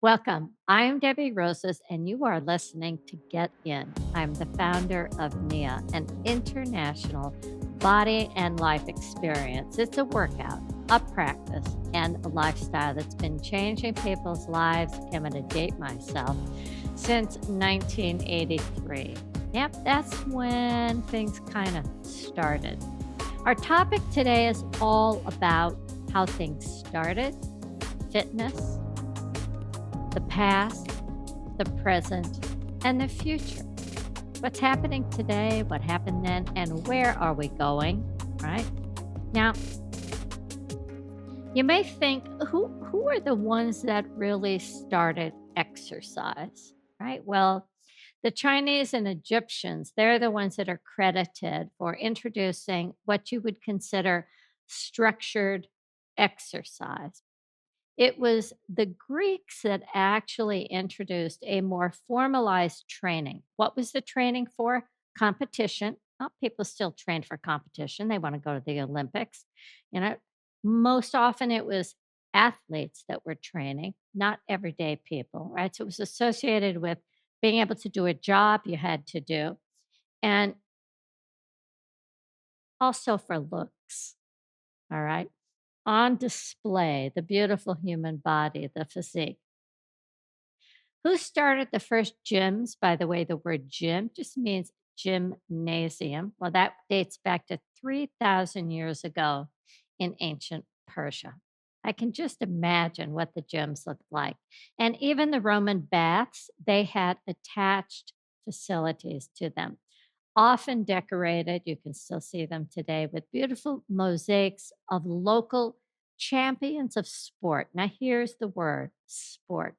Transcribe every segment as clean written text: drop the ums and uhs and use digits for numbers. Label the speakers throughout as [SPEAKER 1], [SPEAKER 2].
[SPEAKER 1] Welcome. I am Debbie Roses, and you are listening to Get In. I'm the founder of NIA, an international body and life experience. It's a workout, a practice, and a lifestyle that's been changing people's lives. I'm going to date myself since 1983. Yep, that's when things kind of started. Our topic today is all about how things started, fitness, the past, the present, and the future. What's happening today, what happened then, and where are we going, right? Now, you may think who are the ones that really started exercise, right? Well, the Chinese and Egyptians, they're the ones that are credited for introducing what you would consider structured exercise. It was the Greeks that actually introduced a more formalized training. What was the training for? Competition. Well, people still train for competition. They want to go to the Olympics. You know, most often it was athletes that were training, not everyday people, right? So it was associated with being able to do a job you had to do and also for looks. All right. On display, the beautiful human body, the physique. Who started the first gyms? By the way, the word gym just means gymnasium. Well, that dates back to 3,000 years ago in ancient Persia. I can just imagine what the gyms looked like. And even the Roman baths, they had attached facilities to them, often decorated. You can still see them today with beautiful mosaics of local champions of sport. Now, here's the word sport.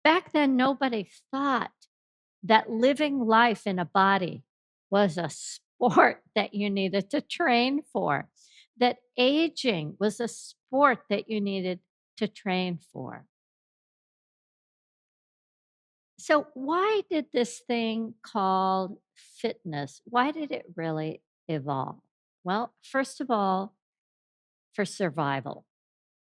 [SPEAKER 1] Back then, nobody thought that living life in a body was a sport that you needed to train for, that aging was a sport that you needed to train for. So, why did this thing called fitness, why did it really evolve? Well, first of all, for survival,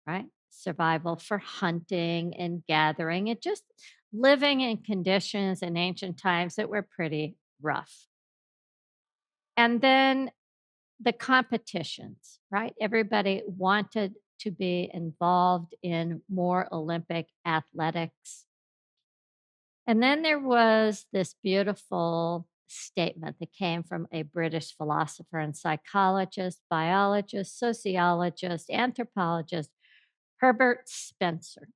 [SPEAKER 1] right? Survival for hunting and gathering and just living in conditions in ancient times that were pretty rough. And then the competitions, right? Everybody wanted to be involved in more Olympic athletics. And then there was this beautiful statement that came from a British philosopher and psychologist, biologist, sociologist, anthropologist, Herbert Spencer.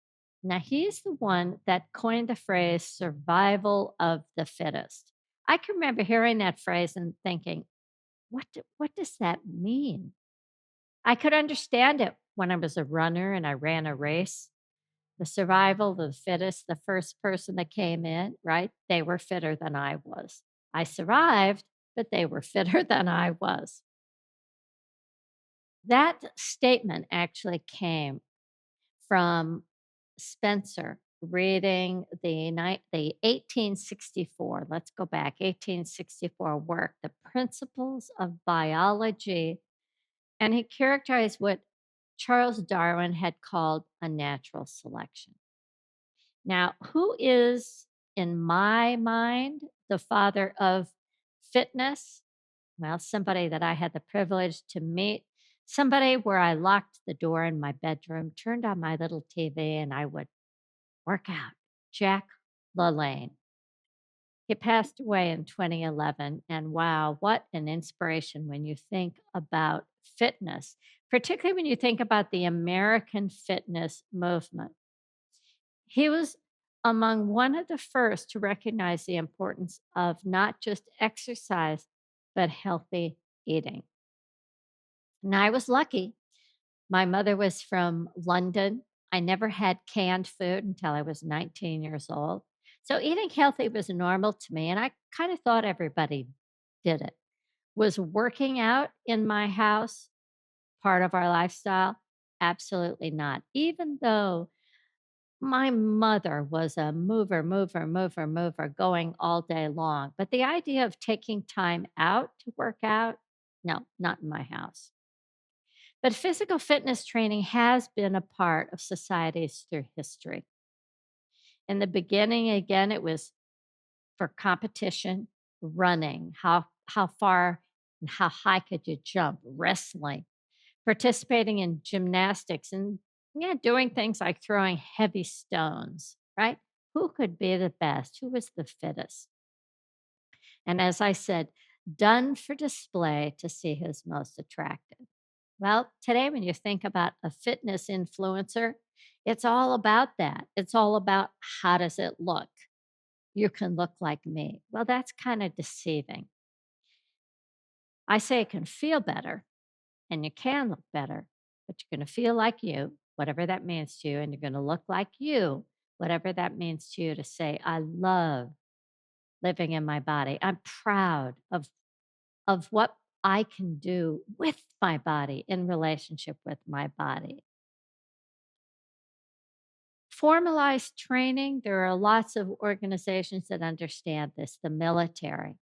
[SPEAKER 1] Now, he's the one that coined the phrase survival of the fittest. I can remember hearing that phrase and thinking, what does that mean? I could understand it when I was a runner and I ran a race. The survival of the fittest, the first person that came in, right? They were fitter than I was. I survived, but they were fitter than I was. That statement actually came from Spencer reading the 1864, let's go back, 1864 work, The Principles of Biology, and he characterized what Charles Darwin had called a natural selection. Now, who is, in my mind, the father of fitness? Well, somebody that I had the privilege to meet, somebody where I locked the door in my bedroom, turned on my little TV, and I would work out. Jack LaLanne. He passed away in 2011. And wow, what an inspiration when you think about fitness, particularly when you think about the American fitness movement. He was among one of the first to recognize the importance of not just exercise, but healthy eating. And I was lucky. My mother was from London. I never had canned food until I was 19 years old. So eating healthy was normal to me, and I kind of thought everybody did it. Was working out in my house part of our lifestyle? Absolutely not. Even though my mother was a mover, mover, mover, mover, going all day long. But the idea of taking time out to work out, no, not in my house. But physical fitness training has been a part of societies through history. In the beginning, again, it was for competition, running, how far and how high could you jump, wrestling, participating in gymnastics, and yeah, doing things like throwing heavy stones, right? Who could be the best? Who was the fittest? And as I said, done for display to see who's most attractive. Well, today, when you think about a fitness influencer, it's all about that. It's all about how does it look? You can look like me. Well, that's kind of deceiving. I say it can feel better and you can look better, but you're going to feel like you, whatever that means to you, and you're going to look like you, whatever that means to you, to say, I love living in my body. I'm proud of what I can do with my body in relationship with my body. Formalized training, there are lots of organizations that understand this. The military,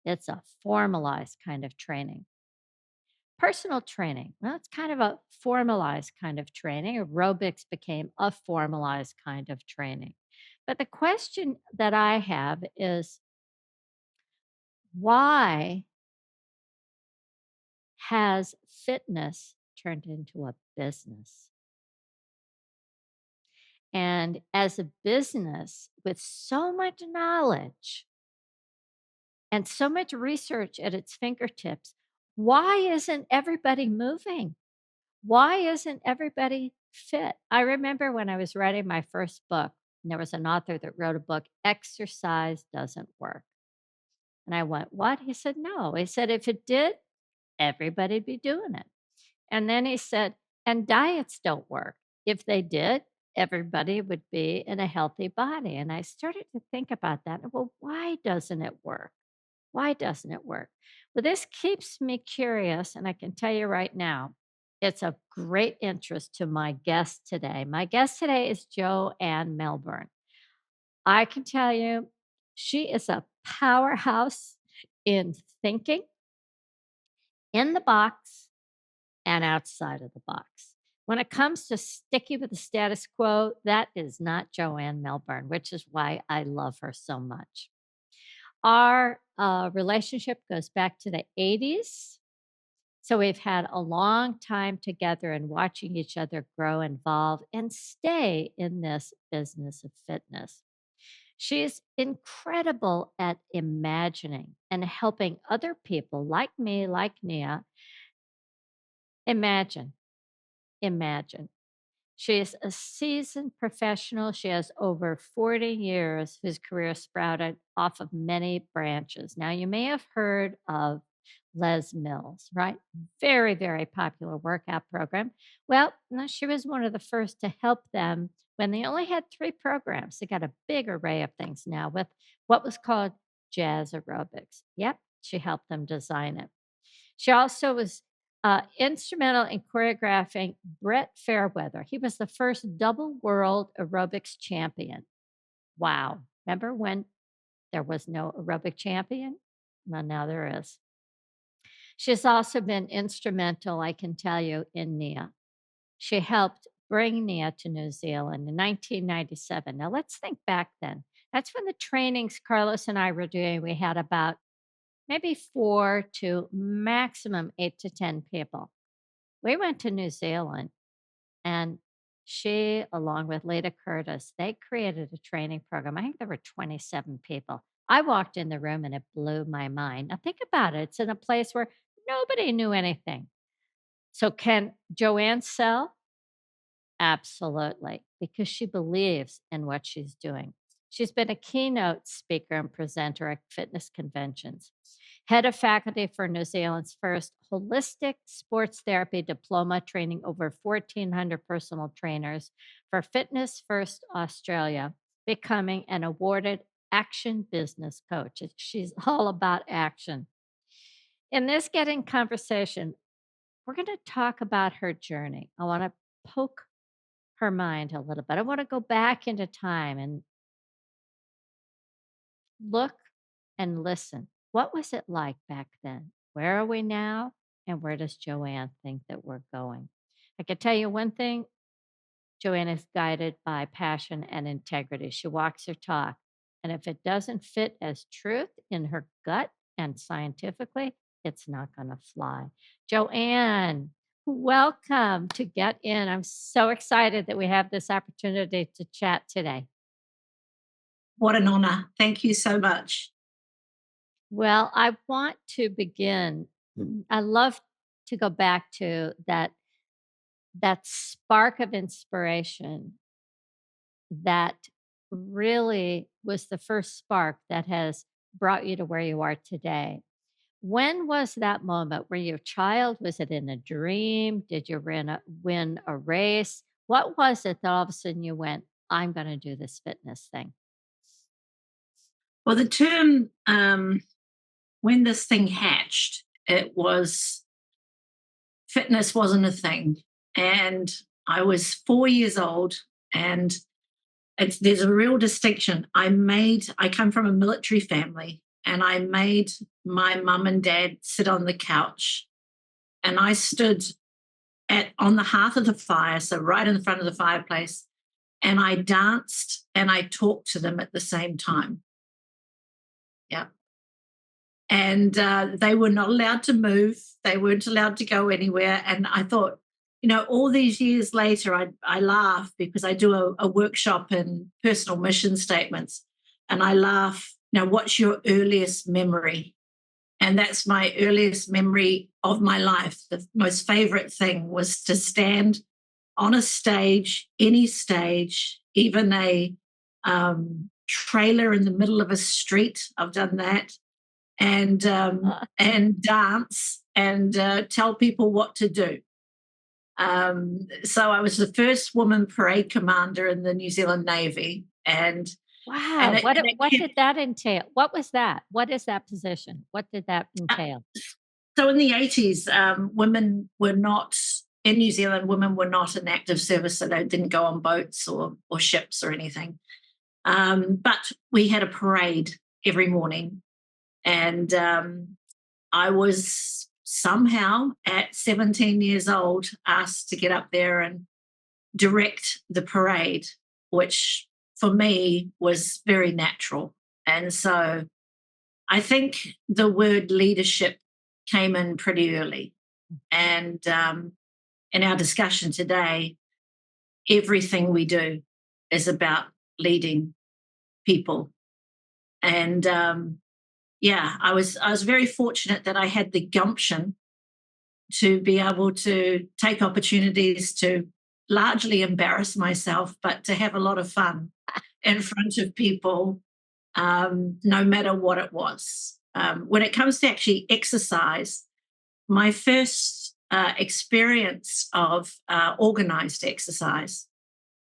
[SPEAKER 1] it's a formalized kind of training. Personal training, well, it's kind of a formalized kind of training. Aerobics became a formalized kind of training. But the question that I have is, why has fitness turned into a business? And as a business with so much knowledge and so much research at its fingertips, why isn't everybody moving? Why isn't everybody fit? I remember when I was writing my first book, and there was an author that wrote a book, Exercise Doesn't Work. And I went, What? He said, No. He said, If it did, everybody'd be doing it. And then he said, And diets don't work. If they did, everybody would be in a healthy body. And I started to think about that. Well, why doesn't it work? Why doesn't it work? Well, this keeps me curious, and I can tell you right now, it's of great interest to my guest today. My guest today is Joanne Melbourne. I can tell you, she is a powerhouse in thinking in the box and outside of the box. When it comes to sticking with the status quo, that is not Joanne Melbourne, which is why I love her so much. Our relationship goes back to the 80s. So we've had a long time together and watching each other grow, evolve, and stay in this business of fitness. She's incredible at imagining and helping other people like me, like Nia, imagine, imagine. She is a seasoned professional. She has over 40 years whose career sprouted off of many branches. Now, you may have heard of Les Mills, right? Very, very popular workout program. Well, no, she was one of the first to help them when they only had three programs. They got a big array of things now with what was called Jazzerobics. Yep, she helped them design it. She also was instrumental in choreographing Brett Fairweather. He was the first double world aerobics champion. Wow. Remember when there was no aerobic champion? Well, now there is. She's also been instrumental, I can tell you, in NIA. She helped bring NIA to New Zealand in 1997. Now, let's think back then. That's when the trainings Carlos and I were doing, we had about maybe 4 to maximum 8 to 10 people. We went to New Zealand and she, along with Lita Curtis, they created a training program. I think there were 27 people. I walked in the room and it blew my mind. Now, think about it. It's in a place where nobody knew anything. So, can Joanne sell? Absolutely, because she believes in what she's doing. She's been a keynote speaker and presenter at fitness conventions, head of faculty for New Zealand's first holistic sports therapy diploma, training over 1,400 personal trainers for Fitness First Australia, becoming an awarded action business coach. She's all about action. In this getting conversation, we're going to talk about her journey. I want to poke her mind a little bit. I want to go back into time and look and listen. What was it like back then? Where are we now? And where does Joanne think that we're going? I can tell you one thing, Joanne is guided by passion and integrity. She walks her talk. And if it doesn't fit as truth in her gut and scientifically, it's not going to fly. Joanne, welcome to Get In. I'm so excited that we have this opportunity to chat today.
[SPEAKER 2] What an honor. Thank you so much.
[SPEAKER 1] Well, I want to begin. I love to go back to that spark of inspiration that really was the first spark that has brought you to where you are today. When was that moment? Were you a child? Was it in a dream? Did you win a race? What was it that all of a sudden you went, I'm going to do this fitness thing?
[SPEAKER 2] Well, the term, when this thing hatched, it was fitness wasn't a thing. And I was 4 years old, and there's a real distinction. I come from a military family, and I made my mum and dad sit on the couch, and I stood on the hearth of the fire, so right in the front of the fireplace, and I danced and I talked to them at the same time. Yeah. And they were not allowed to move. They weren't allowed to go anywhere. And I thought, all these years later, I laugh because I do a workshop in personal mission statements. And I laugh, what's your earliest memory? And that's my earliest memory of my life. The most favorite thing was to stand on a stage, any stage, even a trailer in the middle of a street. I've done that. And dance and tell people what to do. So I was the first woman parade commander in the New Zealand Navy, and
[SPEAKER 1] Wow. What did that entail? What was that? What is that position? What did that entail?
[SPEAKER 2] So in the 80s, women were not in New Zealand. Women were not in active service, so they didn't go on boats or ships or anything. But we had a parade every morning. And I was somehow at 17 years old asked to get up there and direct the parade, which for me was very natural. And so I think the word leadership came in pretty early. And in our discussion today, everything we do is about leading people. And I was very fortunate that I had the gumption to be able to take opportunities to largely embarrass myself, but to have a lot of fun in front of people, no matter what it was. When it comes to actually exercise, my first experience of organized exercise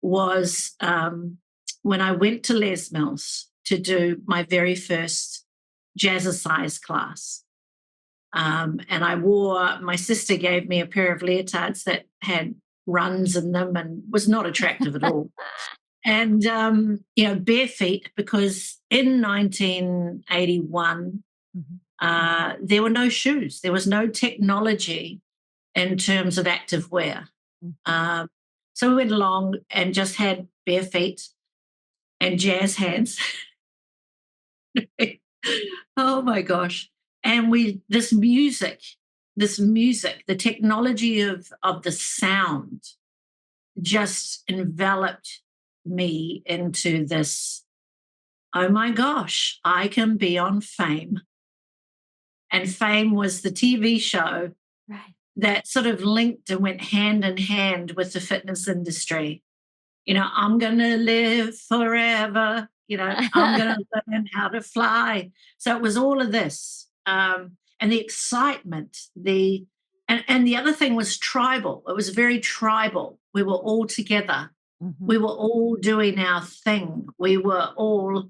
[SPEAKER 2] was when I went to Les Mills to do my very first jazzercise class. And my sister gave me a pair of leotards that had runs in them and was not attractive at all. And, bare feet, because in 1981, there were no shoes. There was no technology in terms of active wear. So we went along and just had bare feet and jazz hands. Oh my gosh. And this music, the technology of the sound just enveloped me into this, oh my gosh, I can be on Fame. And Fame was the TV show that sort of linked and went hand in hand with the fitness industry. I'm going to live forever. I'm going to learn how to fly. So it was all of this. And the excitement, and the other thing was tribal. It was very tribal. We were all together. We were all doing our thing. We were all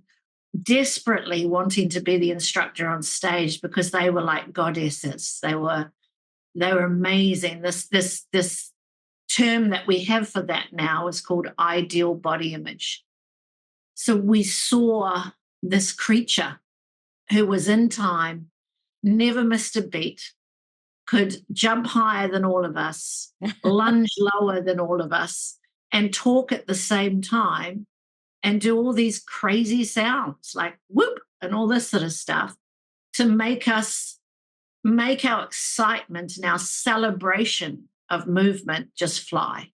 [SPEAKER 2] desperately wanting to be the instructor on stage because they were like goddesses. They were amazing. This term that we have for that now is called ideal body image. So we saw this creature who was in time, never missed a beat, could jump higher than all of us, lunge lower than all of us, and talk at the same time and do all these crazy sounds like whoop and all this sort of stuff to make our excitement and our celebration of movement just fly.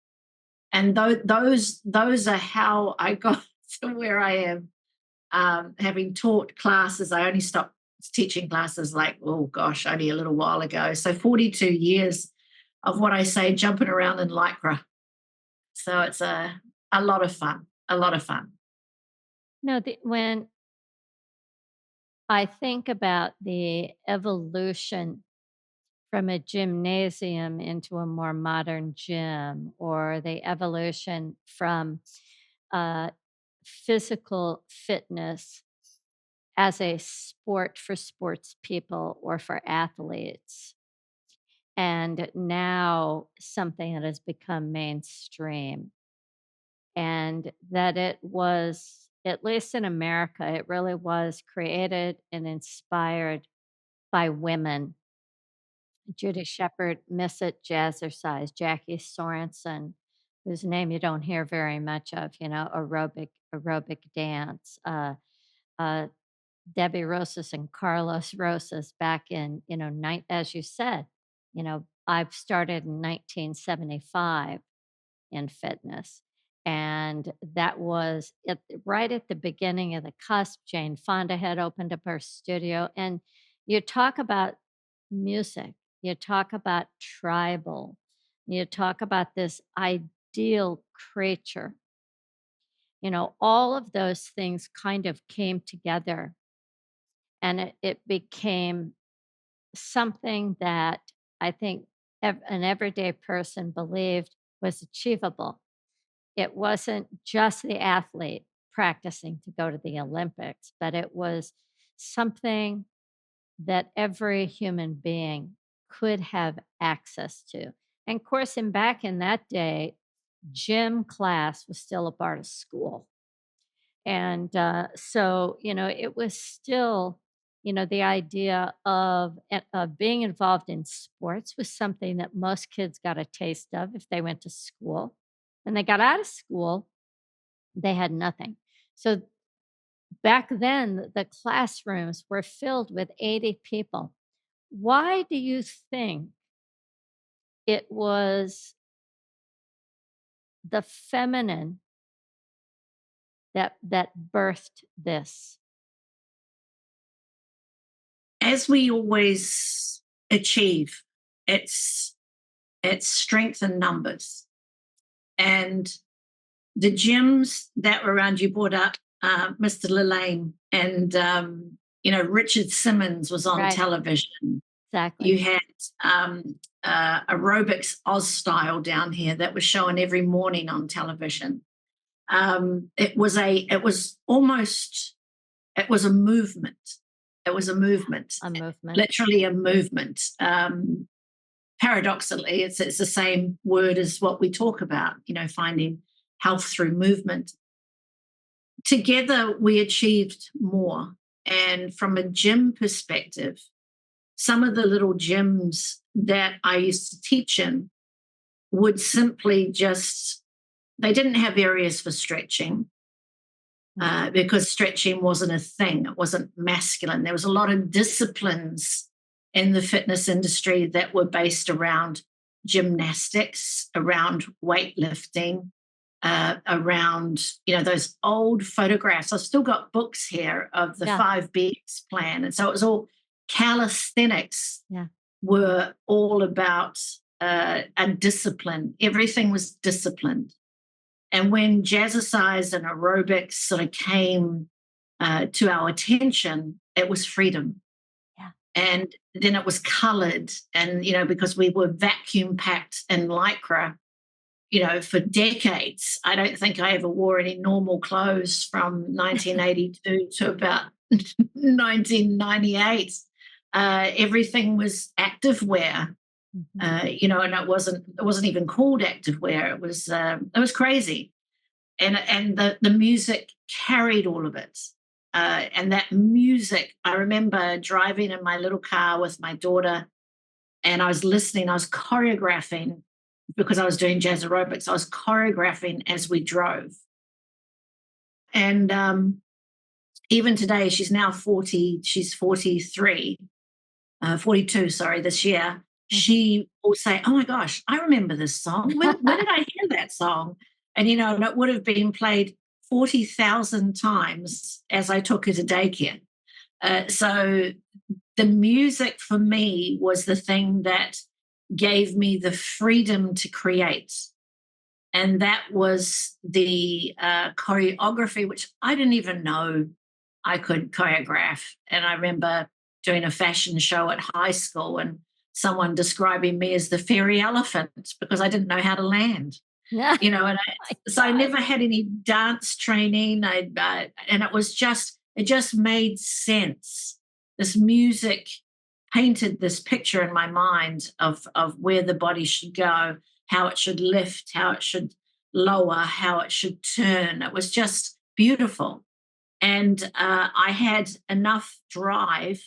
[SPEAKER 2] And those are how I got to where I am. Having taught classes, I only stopped teaching classes like, oh gosh, only a little while ago. So 42 years of what I say, jumping around in lycra. So it's a lot of fun, a lot of fun.
[SPEAKER 1] No, when I think about the evolution from a gymnasium into a more modern gym, or the evolution from uh, physical fitness as a sport for sports people or for athletes, and now something that has become mainstream, and that it was, at least in America, it really was created and inspired by women. Judy Shepherd, Miss It, Jazzercise, Jackie Sorensen, whose name you don't hear very much of, aerobic dance, uh, Debbie Rosas and Carlos Rosas back in, as you said, I've started in 1975 in fitness. And that was right at the beginning of the cusp. Jane Fonda had opened up her studio. And you talk about music, you talk about tribal, you talk about this ideal creature. All of those things kind of came together, and it became something that I think an everyday person believed was achievable. It wasn't just the athlete practicing to go to the Olympics, but it was something that every human being could have access to. And of course, back in that day, gym class was still a part of school. And so, it was still, the idea of being involved in sports was something that most kids got a taste of if they went to school. When they got out of school, they had nothing. So back then, the classrooms were filled with 80 people. Why do you think it was the feminine that birthed this?
[SPEAKER 2] As we always achieve, it's strength in numbers. And the gyms that were around, you brought up Mr. Lillane, and Richard Simmons was on
[SPEAKER 1] Right,
[SPEAKER 2] television.
[SPEAKER 1] exactly.
[SPEAKER 2] You had aerobics Oz style down here that was shown every morning on television. It was a movement. It was a movement,
[SPEAKER 1] A movement.
[SPEAKER 2] literally a movement. Paradoxically, it's the same word as what we talk about, finding health through movement. Together, we achieved more. And from a gym perspective, some of the little gyms that I used to teach in would simply they didn't have areas for stretching because stretching wasn't a thing. It wasn't masculine. There was a lot of disciplines in the fitness industry that were based around gymnastics, around weightlifting, around those old photographs. I've still got books here of the
[SPEAKER 1] Yeah,
[SPEAKER 2] 5BX plan, and so it was all calisthenics.
[SPEAKER 1] yeah.
[SPEAKER 2] Were all about a discipline. Everything was disciplined. And when jazzercise and aerobics sort of came to our attention, it was freedom.
[SPEAKER 1] Yeah.
[SPEAKER 2] And then it was colored. And, because we were vacuum packed in lycra, for decades. I don't think I ever wore any normal clothes from 1982 to about 1998. Everything was active wear,
[SPEAKER 1] Mhm.
[SPEAKER 2] and it wasn't even called active wear. It was crazy, and the music carried all of it. And that music, I remember driving in my little car with my daughter, and I was listening. I was choreographing because I was doing jazz aerobics. I was choreographing as we drove. And even today, she's now 40, she's 43, 42, sorry, this year.
[SPEAKER 1] Mhm.
[SPEAKER 2] She will say, "Oh my gosh, I remember this song. Where did I hear that song?" And, and it would have been played 40,000 times as I took her to daycare. So the music for me was the thing that gave me the freedom to create. And that was the choreography, which I didn't even know I could choreograph. And I remember doing a fashion show at high school and someone describing me as the fairy elephant because I didn't know how to land.
[SPEAKER 1] Yeah. My
[SPEAKER 2] So I
[SPEAKER 1] god.
[SPEAKER 2] never had any dance training. And it just made sense. This music painted this picture in my mind of where the body should go, how it should lift, how it should lower, how it should turn. It was just beautiful. And I had enough drive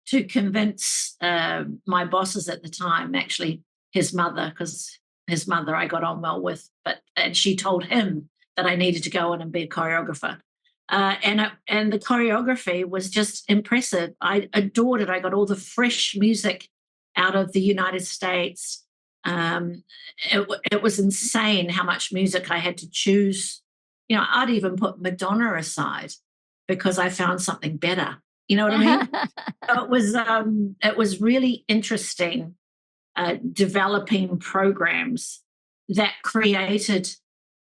[SPEAKER 2] to convince my bosses at the time, actually his mother, because his mother I got on well with, and she told him that I needed to go in and be a choreographer. And the choreography was just impressive. I adored it. I got all the fresh music out of the United States. It was insane how much music I had to choose. I'd even put Madonna aside because I found something better. You know what I mean? So it was really interesting developing programs that created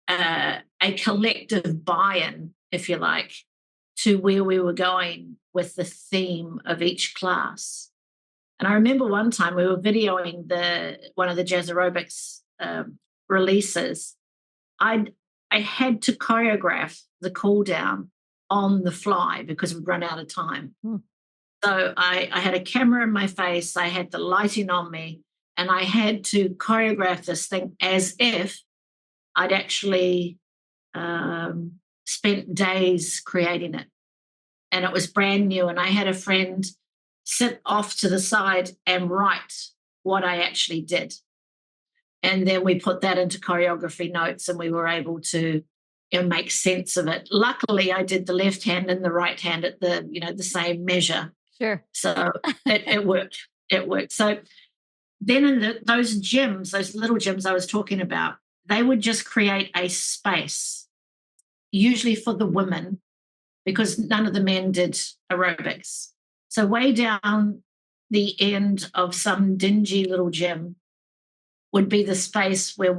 [SPEAKER 2] a collective buy-in, if you like, to where we were going with the theme of each class. And I remember one time we were videoing one of the Jazzerobics releases. I had to choreograph the cool down on the fly because we'd run out of time.
[SPEAKER 1] Mm.
[SPEAKER 2] So I had a camera in my face, I had the lighting on me, and I had to choreograph this thing as if I'd actually spent days creating it. And it was brand new. And I had a friend sit off to the side and write what I actually did. And then we put that into choreography notes and we were able to make sense of it. Luckily, I did the left hand and the right hand at the same measure.
[SPEAKER 1] Sure.
[SPEAKER 2] So it worked. It worked. So then in those gyms, those little gyms I was talking about, they would just create a space, usually for the women, because none of the men did aerobics. So way down the end of some dingy little gym would be the space where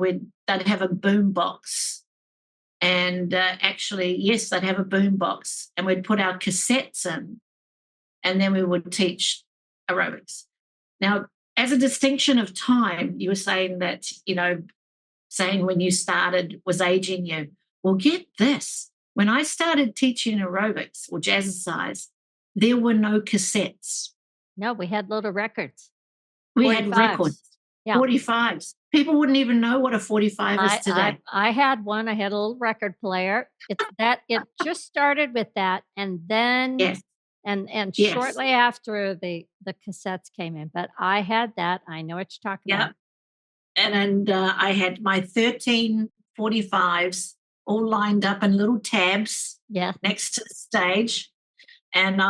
[SPEAKER 2] they'd have a boom box. And actually, yes, they'd have a boom box and we'd put our cassettes in and then we would teach aerobics. Now, as a distinction of time, you were saying that, saying when you started was aging you. Well, get this. When I started teaching aerobics or jazzercise, there were no cassettes.
[SPEAKER 1] No, we had little records,
[SPEAKER 2] We had
[SPEAKER 1] 45s.
[SPEAKER 2] records,
[SPEAKER 1] Yeah.
[SPEAKER 2] 45s. People wouldn't even know what a 45 is
[SPEAKER 1] I I
[SPEAKER 2] today.
[SPEAKER 1] I had one. I had a little record player. It just started with that, and then
[SPEAKER 2] Yes,
[SPEAKER 1] and
[SPEAKER 2] yes,
[SPEAKER 1] shortly after the cassettes came in, but I had that. I know what you're talking
[SPEAKER 2] yeah.
[SPEAKER 1] about.
[SPEAKER 2] And I had my 13 45s all lined up in little tabs
[SPEAKER 1] Yeah.
[SPEAKER 2] next to the stage. And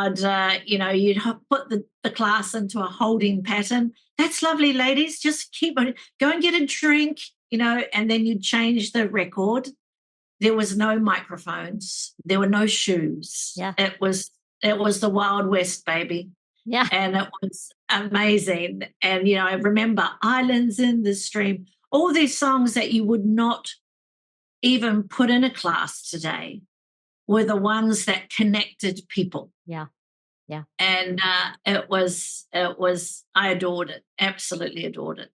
[SPEAKER 2] you'd put the class into a holding pattern. That's lovely, ladies. Just keep on, go and get a drink, and then you'd change the record. There was no microphones. There were no shoes.
[SPEAKER 1] Yeah.
[SPEAKER 2] It was the Wild West, baby.
[SPEAKER 1] Yeah.
[SPEAKER 2] And it was amazing. And I remember Islands in the Stream, all these songs that you would not even put in a class today were the ones that connected people.
[SPEAKER 1] Yeah. Yeah.
[SPEAKER 2] And I adored it, absolutely adored it.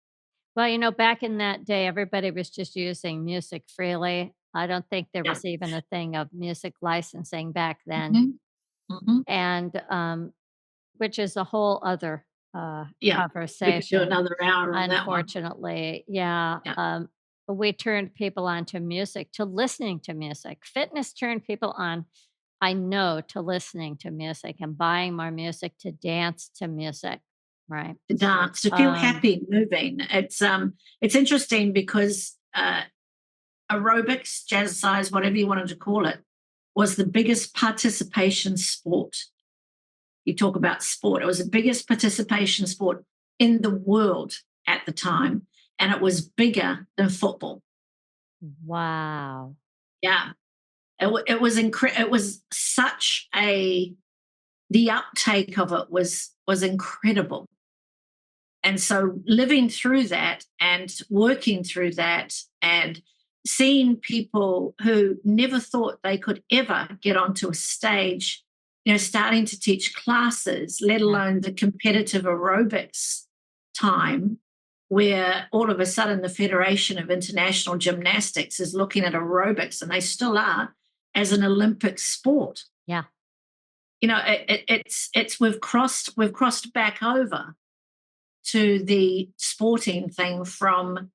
[SPEAKER 1] Well, back in that day, everybody was just using music freely. I don't think there
[SPEAKER 2] Yeah.
[SPEAKER 1] was even a thing of music licensing back then,
[SPEAKER 2] Mhm. Mhm.
[SPEAKER 1] and, which is a whole other,
[SPEAKER 2] Yeah. We could do
[SPEAKER 1] conversation.
[SPEAKER 2] another hour on that one.
[SPEAKER 1] Unfortunately, yeah,
[SPEAKER 2] Yeah.
[SPEAKER 1] we turned people on to music, to listening to music. Fitness turned people on, I know, to listening to music and buying more music, to dance to music. right.
[SPEAKER 2] to dance, to feel
[SPEAKER 1] Um,
[SPEAKER 2] happy moving. It's interesting because aerobics, jazzercise, whatever you wanted to call it, was the biggest participation sport. You talk about sport, it was the biggest participation sport in the world at the time, and it was bigger than football.
[SPEAKER 1] wow.
[SPEAKER 2] Yeah, it was it was such a the uptake of it was incredible. And so living through that and working through that and seeing people who never thought they could ever get onto a stage, starting to teach classes, let
[SPEAKER 1] Yeah.
[SPEAKER 2] alone the competitive aerobics time, where all of a sudden the Federation of International Gymnastics is looking at aerobics, and they still are, as an Olympic sport.
[SPEAKER 1] Yeah.
[SPEAKER 2] It's we've crossed back over to the sporting thing from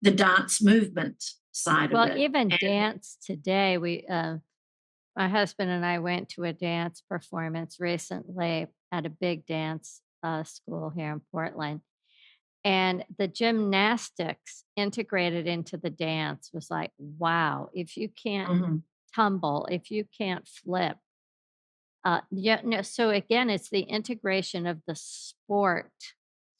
[SPEAKER 2] the dance movement side of
[SPEAKER 1] Well,
[SPEAKER 2] it.
[SPEAKER 1] even
[SPEAKER 2] And
[SPEAKER 1] dance today, my husband and I went to a dance performance recently at a big dance school here in Portland. And the gymnastics integrated into the dance was like, wow, if you can't
[SPEAKER 2] mhm,
[SPEAKER 1] tumble, if you can't flip, yeah, no, so again, it's the integration of the sport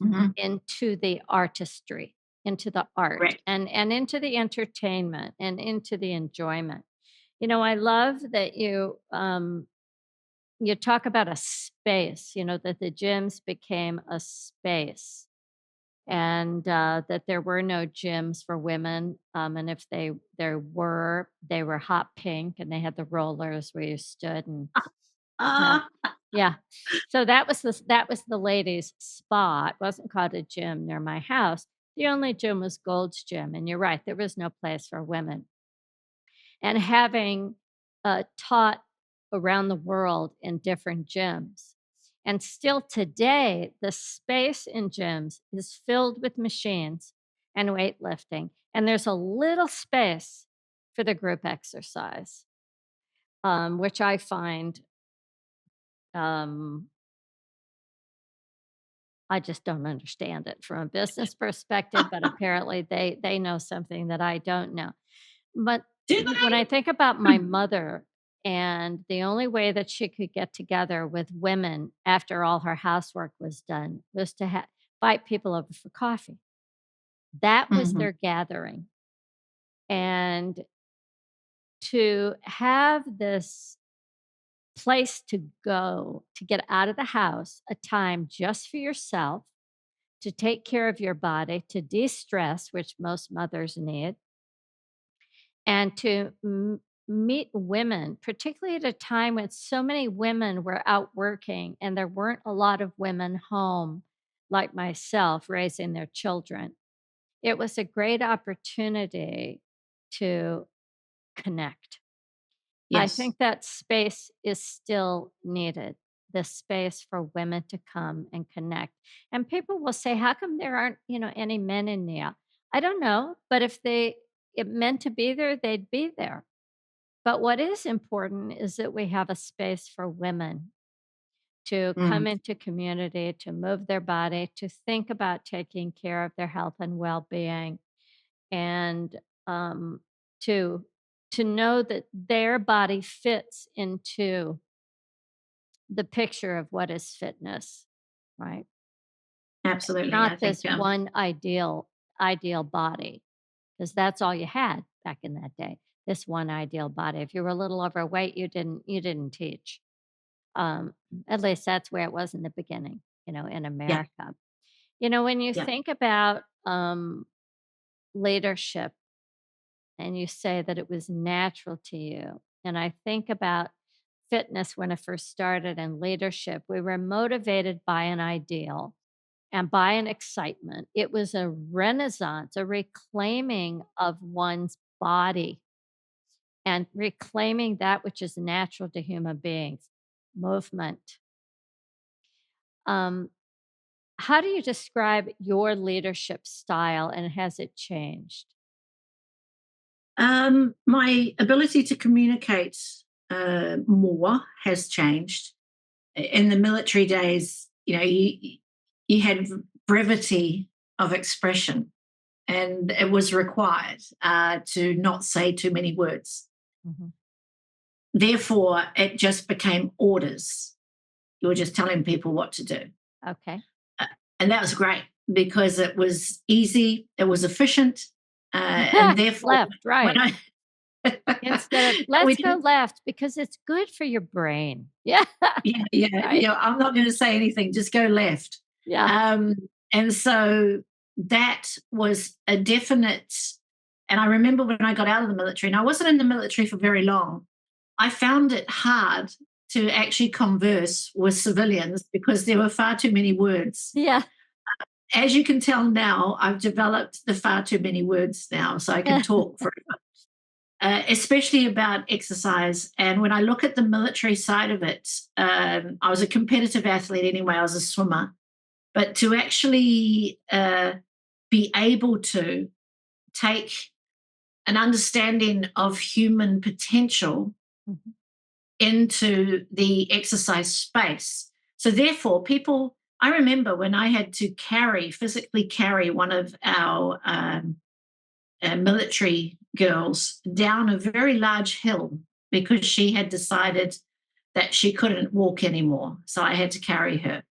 [SPEAKER 2] mhm,
[SPEAKER 1] into the artistry, into the art,
[SPEAKER 2] correct.
[SPEAKER 1] and into the entertainment and into the enjoyment. I love that you talk about a space, that the gyms became a space and that there were no gyms for women. And if there were, they were hot pink and they had the rollers where you stood and yeah,
[SPEAKER 2] Ah,
[SPEAKER 1] yeah. So that was the ladies' spa. It wasn't called a gym near my house. The only gym was Gold's Gym, and you're right, there was no place for women. And having taught around the world in different gyms, and still today, the space in gyms is filled with machines and weightlifting, and there's a little space for the group exercise, which I find um, I just don't understand it from a business perspective, but apparently they know something that I don't know. But
[SPEAKER 2] do
[SPEAKER 1] when I
[SPEAKER 2] they?
[SPEAKER 1] think about my mother and the only way that she could get together with women after all her housework was done was to invite people over for coffee. That was
[SPEAKER 2] Mhm,
[SPEAKER 1] their gathering. And to have this place to go to get out of the house, a time just for yourself, to take care of your body, to de stress, which most mothers need, and to meet women, particularly at a time when so many women were out working and there weren't a lot of women home, like myself, raising their children. It was a great opportunity to connect. I
[SPEAKER 2] yes.
[SPEAKER 1] think that space is still needed, the space for women to come and connect. And people will say, how come there aren't, any men in there? I don't know, but if it meant to be there, they'd be there. But what is important is that we have a space for women to
[SPEAKER 2] Mm,
[SPEAKER 1] come into community, to move their body, to think about taking care of their health and well-being, and um, to to know that their body fits into the picture of what is fitness, right?
[SPEAKER 2] absolutely. I
[SPEAKER 1] Not
[SPEAKER 2] think
[SPEAKER 1] this one ideal body, because that's all you had back in that day. This one ideal body. If you were a little overweight, you didn't teach. Um, at least that's where it was in the beginning, in
[SPEAKER 2] yeah,
[SPEAKER 1] America. When you
[SPEAKER 2] yeah.
[SPEAKER 1] think about leadership and you say that it was natural to you. And I think about fitness when it first started and leadership. We were motivated by an ideal and by an excitement. It was a renaissance, a reclaiming of one's body and reclaiming that which is natural to human beings, movement. Um, how do you describe your leadership style and has it changed?
[SPEAKER 2] My ability to communicate more has changed. In the military days, you had brevity of expression, and it was required to not say too many words.
[SPEAKER 1] Mhm.
[SPEAKER 2] Therefore, it just became orders. You were just telling people what to do.
[SPEAKER 1] Okay.
[SPEAKER 2] Uh, and that was great because it was easy, it was efficient, and therefore,
[SPEAKER 1] Left,
[SPEAKER 2] when
[SPEAKER 1] right.
[SPEAKER 2] I
[SPEAKER 1] Instead of,
[SPEAKER 2] we
[SPEAKER 1] "Let's go
[SPEAKER 2] didn't,
[SPEAKER 1] left because it's good for your brain." Yeah. Right.
[SPEAKER 2] I'm not going to say anything, just go left.
[SPEAKER 1] Yeah.
[SPEAKER 2] Um, and so that was a definite. And I remember when I got out of the military, and I wasn't in the military for very long, I found it hard to actually converse with civilians because there were far too many words.
[SPEAKER 1] Yeah.
[SPEAKER 2] As you can tell now, I've developed the far too many words now, so I can talk for especially about exercise. And when I look at the military side of it, I was a competitive athlete anyway, I was a swimmer. But to actually be able to take an understanding of human potential
[SPEAKER 1] Mhm.
[SPEAKER 2] into the exercise space. So, therefore, people, I remember when I had to physically carry one of our military girls down a very large hill because she had decided that she couldn't walk anymore. So I had to carry her.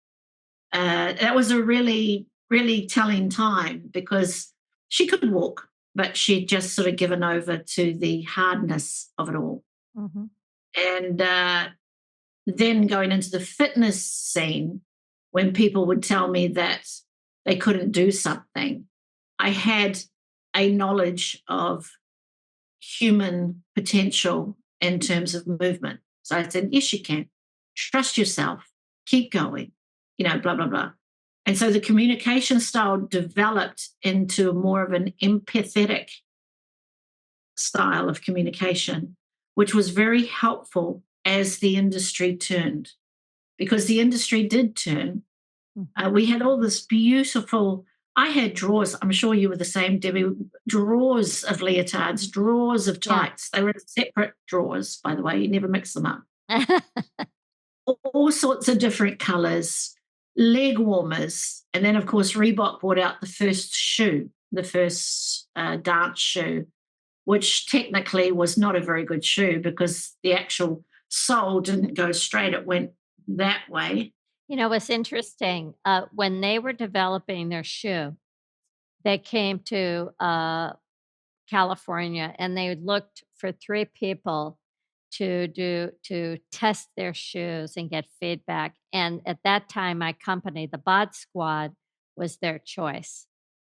[SPEAKER 2] That was a really, really telling time because she could walk, but she'd just sort of given over to the hardness of it all.
[SPEAKER 1] Mhm.
[SPEAKER 2] And then going into the fitness scene, when people would tell me that they couldn't do something, I had a knowledge of human potential in terms of movement. So I said, yes, you can. Trust yourself. Keep going, blah, blah, blah. And so the communication style developed into more of an empathetic style of communication, which was very helpful as the industry turned, because the industry did turn.
[SPEAKER 1] Mhm.
[SPEAKER 2] We had all this beautiful, I had drawers, I'm sure you were the same, Debbie, drawers of leotards, drawers of
[SPEAKER 1] Yeah.
[SPEAKER 2] tights. They were in separate drawers, by the way, you never mix them up. All sorts of different colors, leg warmers. And then, of course, Reebok brought out the first shoe, the first dance shoe, which technically was not a very good shoe because the actual sole didn't go straight, it went that way.
[SPEAKER 1] What's interesting, when they were developing their shoe, they came to, California, and they looked for 3 people to test their shoes and get feedback, and at that time, my company, the Bod Squad, was their choice,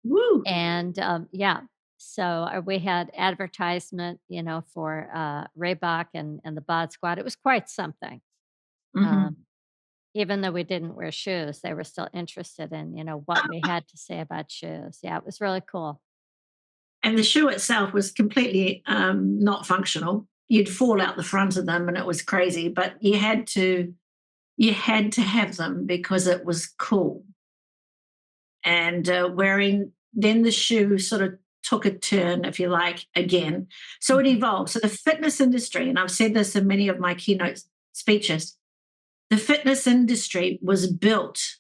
[SPEAKER 2] Woo!
[SPEAKER 1] and, yeah, so, we had advertisement, for, Reebok and the Bod Squad. It was quite something.
[SPEAKER 2] Mhm.
[SPEAKER 1] Um, Even though we didn't wear shoes, they were still interested in, what we had to say about shoes. Yeah, it was really cool.
[SPEAKER 2] And the shoe itself was completely not functional. You'd fall out the front of them, and it was crazy. But you had to have them because it was cool. And wearing then the shoe sort of took a turn, if you like, again. So it
[SPEAKER 1] Mhm.
[SPEAKER 2] evolved. So the fitness industry, and I've said this in many of my keynote speeches, the fitness industry was built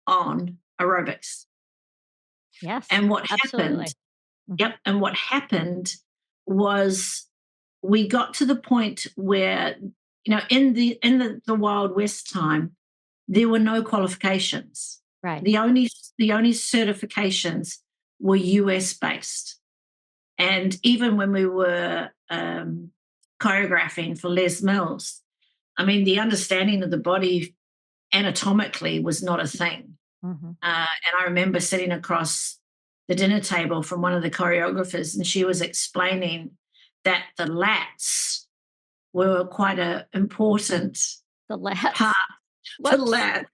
[SPEAKER 2] on aerobics.
[SPEAKER 1] Yes,
[SPEAKER 2] And what happened
[SPEAKER 1] absolutely. Mhm.
[SPEAKER 2] Yep. And what happened was we got to the point where, in the Wild West time, there were no qualifications.
[SPEAKER 1] Right.
[SPEAKER 2] The only certifications were US based. And even when we were choreographing for Les Mills, I mean, the understanding of the body anatomically was not a thing.
[SPEAKER 1] Mhm.
[SPEAKER 2] And I remember sitting across the dinner table from one of the choreographers, and she was explaining that the lats were quite an important
[SPEAKER 1] The
[SPEAKER 2] part
[SPEAKER 1] lats.
[SPEAKER 2] for
[SPEAKER 1] Whoops.
[SPEAKER 2] lats.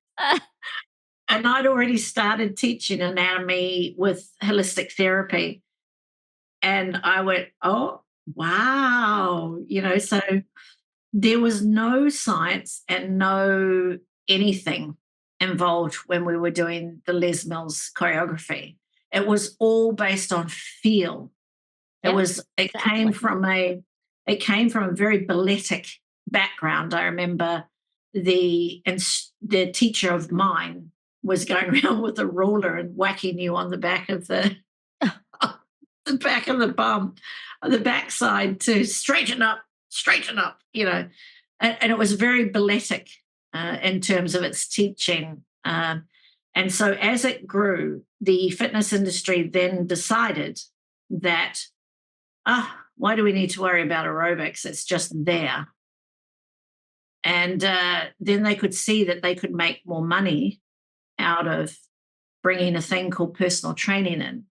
[SPEAKER 2] And I'd already started teaching anatomy with holistic therapy. And I went, oh, wow. So there was no science and no anything involved when we were doing the Les Mills choreography. It was all based on feel. It
[SPEAKER 1] Yeah,
[SPEAKER 2] was it came
[SPEAKER 1] exactly.
[SPEAKER 2] from a it came from a very balletic background. I remember the teacher of mine. was going around with a ruler and whacking you on the back of the back of the bum, the backside to straighten up, and it was very balletic in terms of its teaching. And so as it grew, the fitness industry then decided that, why do we need to worry about aerobics? It's just there. And then they could see that they could make more money out of bringing a thing called personal training in.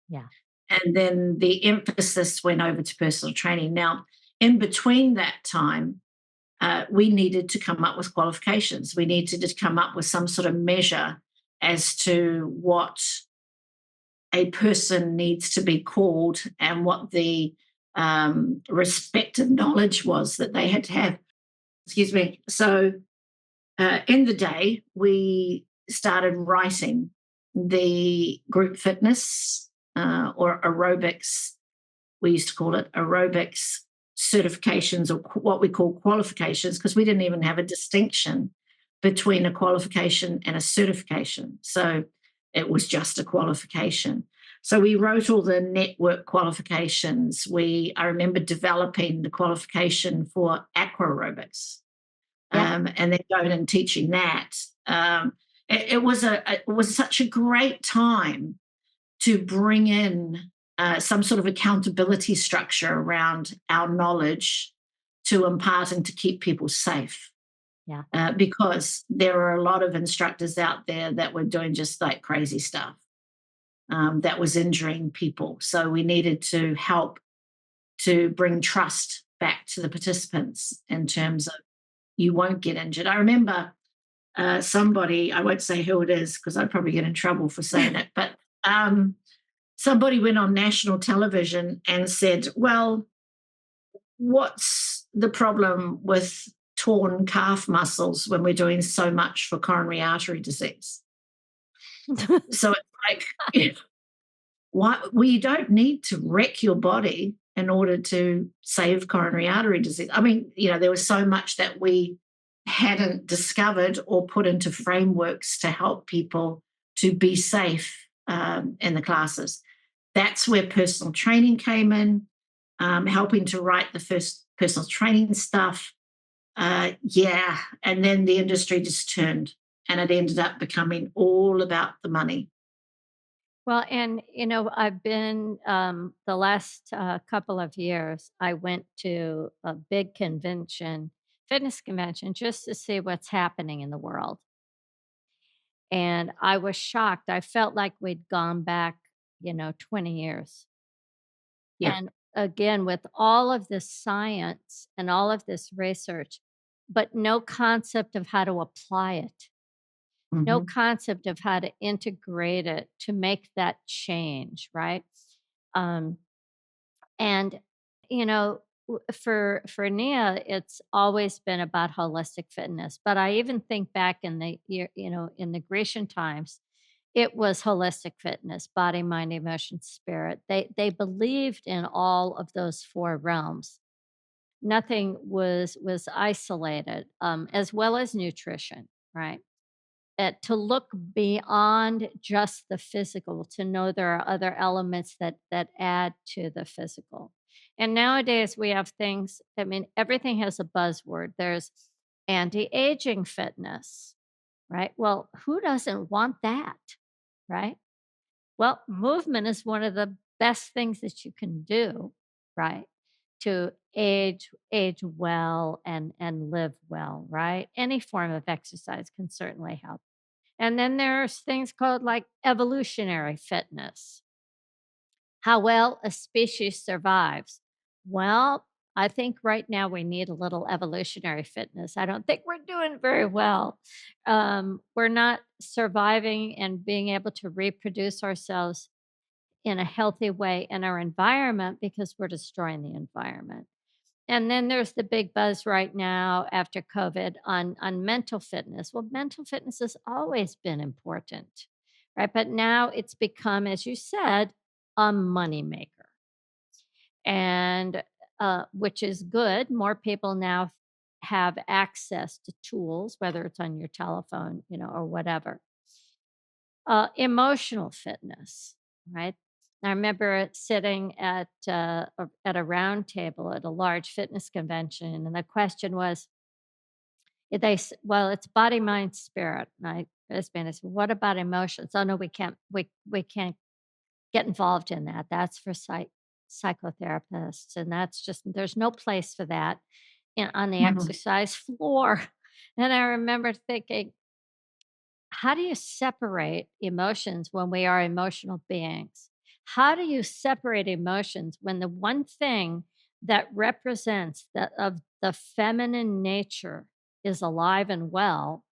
[SPEAKER 1] Yeah.
[SPEAKER 2] And then the emphasis went over to personal training. Now, in between that time, we needed to come up with qualifications. We needed to come up with some sort of measure as to what a person needs to be called and what the respective knowledge was that they had to have. Excuse me. So, in the day, we started writing the group fitness or aerobics, we used to call it aerobics certifications, or what we call qualifications, because we didn't even have a distinction between a qualification and a certification. So it was just a qualification. So we wrote all the network qualifications. I remember developing the qualification for aqua aerobics,
[SPEAKER 1] Yeah.
[SPEAKER 2] and then going and teaching that. It was such a great time to bring in some sort of accountability structure around our knowledge to impart and to keep people safe.
[SPEAKER 1] Yeah.
[SPEAKER 2] Because there are a lot of instructors out there that were doing just like crazy stuff that was injuring people. So we needed to help to bring trust back to the participants in terms of you won't get injured. I remember somebody, I won't say who it is because I'd probably get in trouble for saying it, but somebody went on national television and said, well, what's the problem with torn calf muscles when we're doing so much for coronary artery disease? So it's like, why, well, you don't need to wreck your body in order to save coronary artery disease. I mean, there was so much that we hadn't discovered or put into frameworks to help people to be safe in the classes. That's where personal training came in, helping to write the first personal training stuff. Yeah. And then the industry just turned and it ended up becoming all about the money.
[SPEAKER 1] Well, and I've been the last couple of years, I went to a big convention, fitness convention, just to see what's happening in the world. And I was shocked. I felt like we'd gone back, 20 years.
[SPEAKER 2] Yeah.
[SPEAKER 1] And again, with all of this science and all of this research, but no concept of how to apply it, no
[SPEAKER 2] Hmm.
[SPEAKER 1] concept of how to integrate it to make that change, right? Um, and for Nia, it's always been about holistic fitness. But I even think back in the in the Grecian times, it was holistic fitness, body, mind, emotion, spirit. They believed in all of those four realms. Nothing was isolated, as well as nutrition, right? To look beyond just the physical, to know there are other elements that add to the physical. And nowadays we have things, I mean, everything has a buzzword. There's anti-aging fitness, right? Well, who doesn't want that, right? Well, movement is one of the best things that you can do, right? To age well and live well, right? Any form of exercise can certainly help. And then there's things called like evolutionary fitness. How well a species survives. Well, I think right now we need a little evolutionary fitness. I don't think we're doing very well. We're not surviving and being able to reproduce ourselves in a healthy way in our environment because we're destroying the environment. And then there's the big buzz right now after COVID on mental fitness. Well, mental fitness has always been important, right? But now it's become, as you said, a moneymaker, and which is good. More people now have access to tools, whether it's on your telephone, or whatever. Emotional fitness, right? I remember sitting at a round table at a large fitness convention, and the question was, well, it's body, mind, spirit. And I husband said, what about emotions? Oh no, we can't get involved in that. That's for psychotherapists, and that's just there's no place for that on the
[SPEAKER 2] Mhm.
[SPEAKER 1] exercise floor. And I remember thinking, how do you separate emotions when we are emotional beings? How do you separate emotions when the one thing that represents that of the feminine nature is alive and well?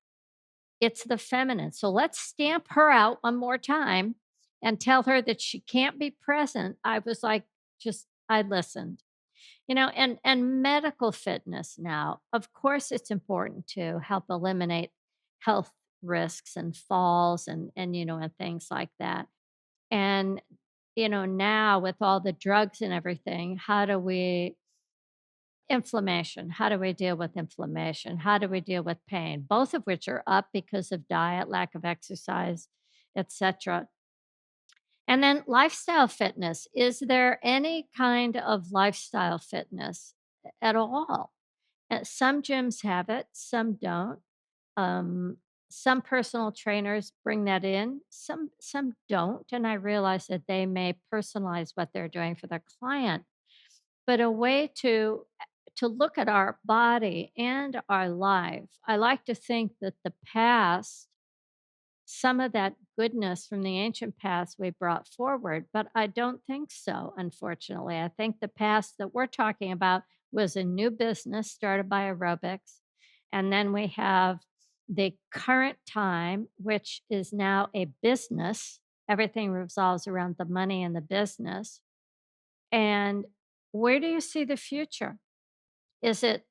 [SPEAKER 1] It's the feminine. So let's stamp her out one more time and tell her that she can't be present. I was like, just I listened. And medical fitness now, of course, it's important to help eliminate health risks and falls and things like that. And now with all the drugs and everything, how do we deal with inflammation? How do we deal with pain? Both of which are up because of diet, lack of exercise, etc. And then lifestyle fitness. Is there any kind of lifestyle fitness at all? Some gyms have it, some don't. Um, some personal trainers bring that in, some don't, and I realize that they may personalize what they're doing for their client. But a way to look at our body and our life. I like to think that the past, some of that goodness from the ancient past we brought forward, but I don't think so, unfortunately. I think the past that we're talking about was a new business started by aerobics. And then we have the current time, which is now a business. Everything revolves around the money and the business. And where do you see the future? Is it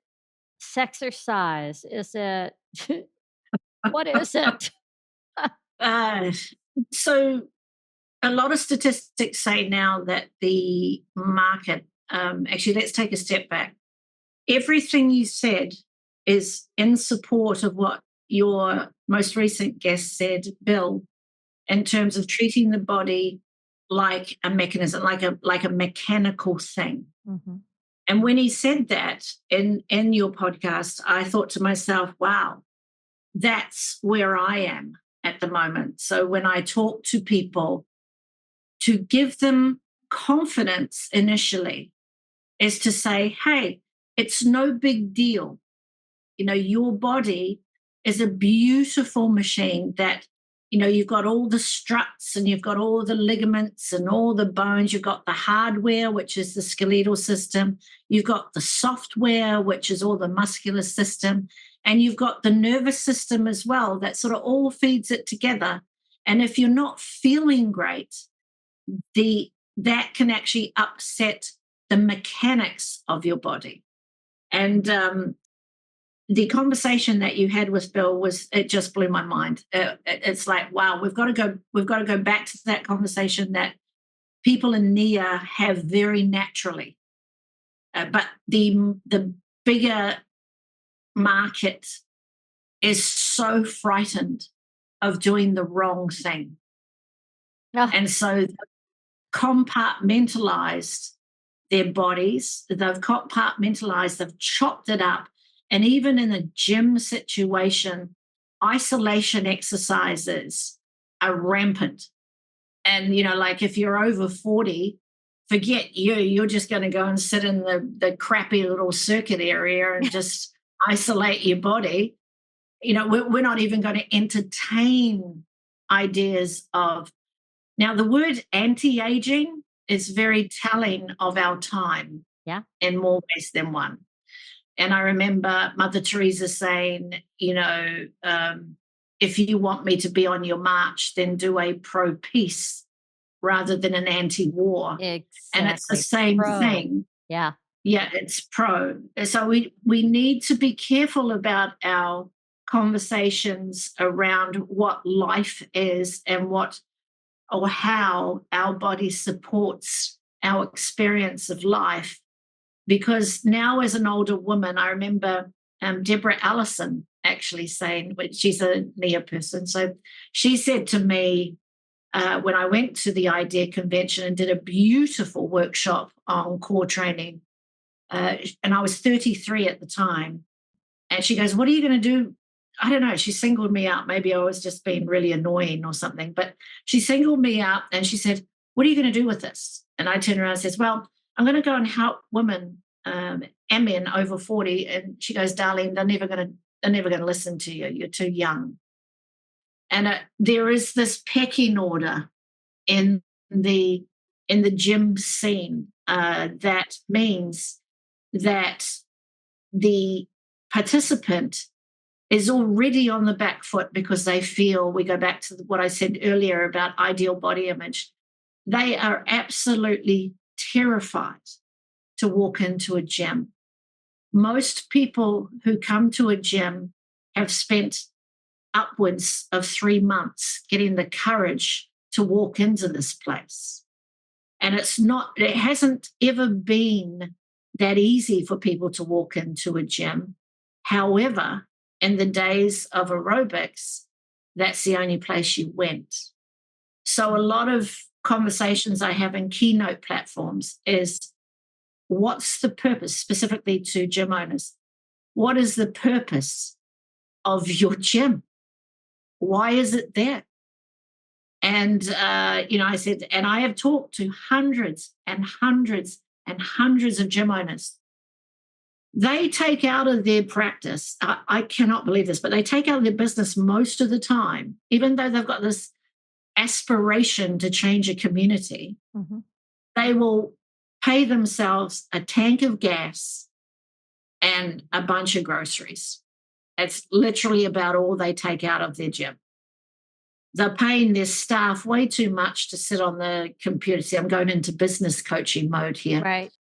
[SPEAKER 1] sexercise? Is it what is it?
[SPEAKER 2] Uh, so a lot of statistics say now that the market, actually, let's take a step back. Everything you said is in support of what your most recent guest said, Bill, in terms of treating the body like a mechanism, like a mechanical thing.
[SPEAKER 1] Mhm.
[SPEAKER 2] And when he said that in your podcast, I thought to myself, wow, that's where I am at the moment. So when I talk to people, to give them confidence initially is to say, hey, it's no big deal. Your body is a beautiful machine that, you've got all the struts and you've got all the ligaments and all the bones. You've got the hardware, which is the skeletal system. You've got the software, which is all the muscular system. And you've got the nervous system as well that sort of all feeds it together. And if you're not feeling great, that can actually upset the mechanics of your body. And the conversation that you had with Bill it just blew my mind. It's like, wow, we've got to go back to that conversation that people in NIA have very naturally. But the bigger market is so frightened of doing the wrong thing.
[SPEAKER 1] Ah,
[SPEAKER 2] And so compartmentalized their bodies, they've compartmentalized, they've chopped it up. And even in a gym situation, isolation exercises are rampant. And, like if you're over 40, forget you're just going to go and sit in the crappy little circuit area and just isolate your body. We're not even going to entertain ideas of now, the word anti aging is very telling of our time
[SPEAKER 1] yeah.
[SPEAKER 2] in more ways than one. And I remember Mother Teresa saying, if you want me to be on your march, then do a pro peace rather than an anti war. And it's the
[SPEAKER 1] Exactly.
[SPEAKER 2] same
[SPEAKER 1] Pro.
[SPEAKER 2] thing.
[SPEAKER 1] Yeah.
[SPEAKER 2] Yeah, it's pro. So we need to be careful about our conversations around what life is and what or how our body supports our experience of life. Because now, as an older woman, I remember Deborah Allison actually saying, she's a NEA person. So she said to me, when I went to the IDEA convention and did a beautiful workshop on core training, and I was 33 at the time, and she goes, "What are you going to do?" I don't know. She singled me out. Maybe I was just being really annoying or something, but she singled me out and she said, "What are you going to do with this?" And I turned around and says, "Well, I'm going to go and help women and men over 40." And she goes, "Darlene, they're never going to listen to you. You're too young." And there is this pecking order in the gym scene that means that the participant is already on the back foot because they feel, we go back to what I said earlier about ideal body image, they are absolutely terrified to walk into a gym. Most people who come to a gym have spent upwards of 3 months getting the courage to walk into this place. And it hasn't ever been that easy for people to walk into a gym. However, in the days of aerobics, that's the only place you went. So a lot of conversations I have in keynote platforms is, what's the purpose, specifically to gym owners? What is the purpose of your gym? Why is it there? And, I said, and I have talked to hundreds and hundreds and hundreds of gym owners. They take out of their practice, I cannot believe this, but they take out of their business most of the time, even though they've got this aspiration to change a community, they will pay themselves a tank of gas and a bunch of groceries. It's literally about all they take out of their gym. They're paying their staff way too much to sit on the computer. See, I'm going into business coaching mode here.
[SPEAKER 1] Right.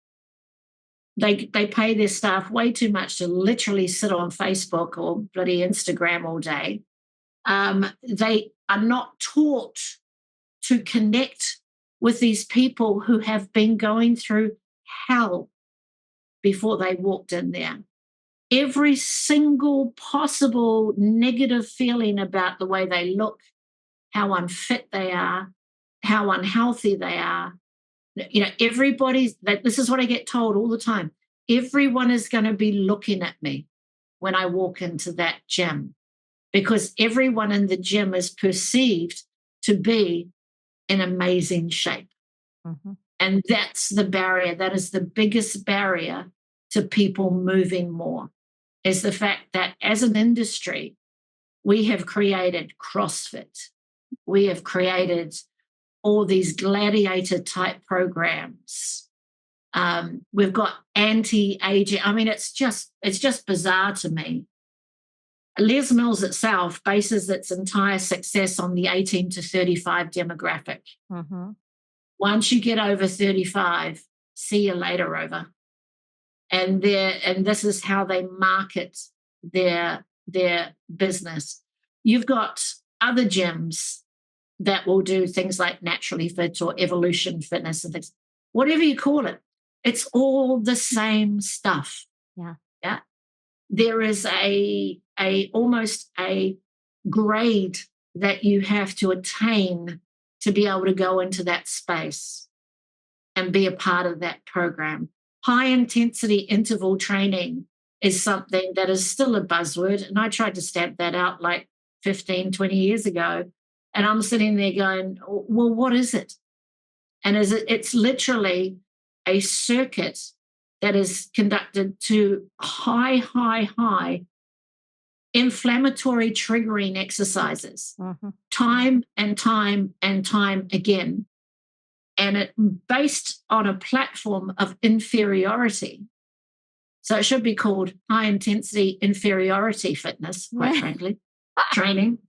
[SPEAKER 2] They pay their staff way too much to literally sit on Facebook or bloody Instagram all day. They are not taught to connect with these people who have been going through hell before they walked in there. Every single possible negative feeling about the way they look, how unfit they are, how unhealthy they are. This is what I get told all the time. Everyone is going to be looking at me when I walk into that gym, because everyone in the gym is perceived to be in amazing shape. And that's the barrier. That is the biggest barrier to people moving more, is the fact that as an industry, we have created CrossFit. We have created all these gladiator type programs. We've got anti-aging. I mean, it's just bizarre to me. Les Mills itself bases its entire success on the 18 to 35 demographic. Once you get over 35, see you later, Rover. And this is how they market their business. You've got other gyms that will do things like Naturally Fit or Evolution Fitness and things, whatever you call it. It's all the same stuff. Yeah. There is almost a grade that you have to attain to be able to go into that space and be a part of that program. High intensity interval training is something that is still a buzzword. And I tried to stamp that out like 15, 20 years ago. And I'm sitting there going, well, what is it? And it's literally a circuit that is conducted to high inflammatory triggering exercises, time and time and time again. And it based on a platform of inferiority. So it should be called high intensity inferiority fitness, quite frankly, training,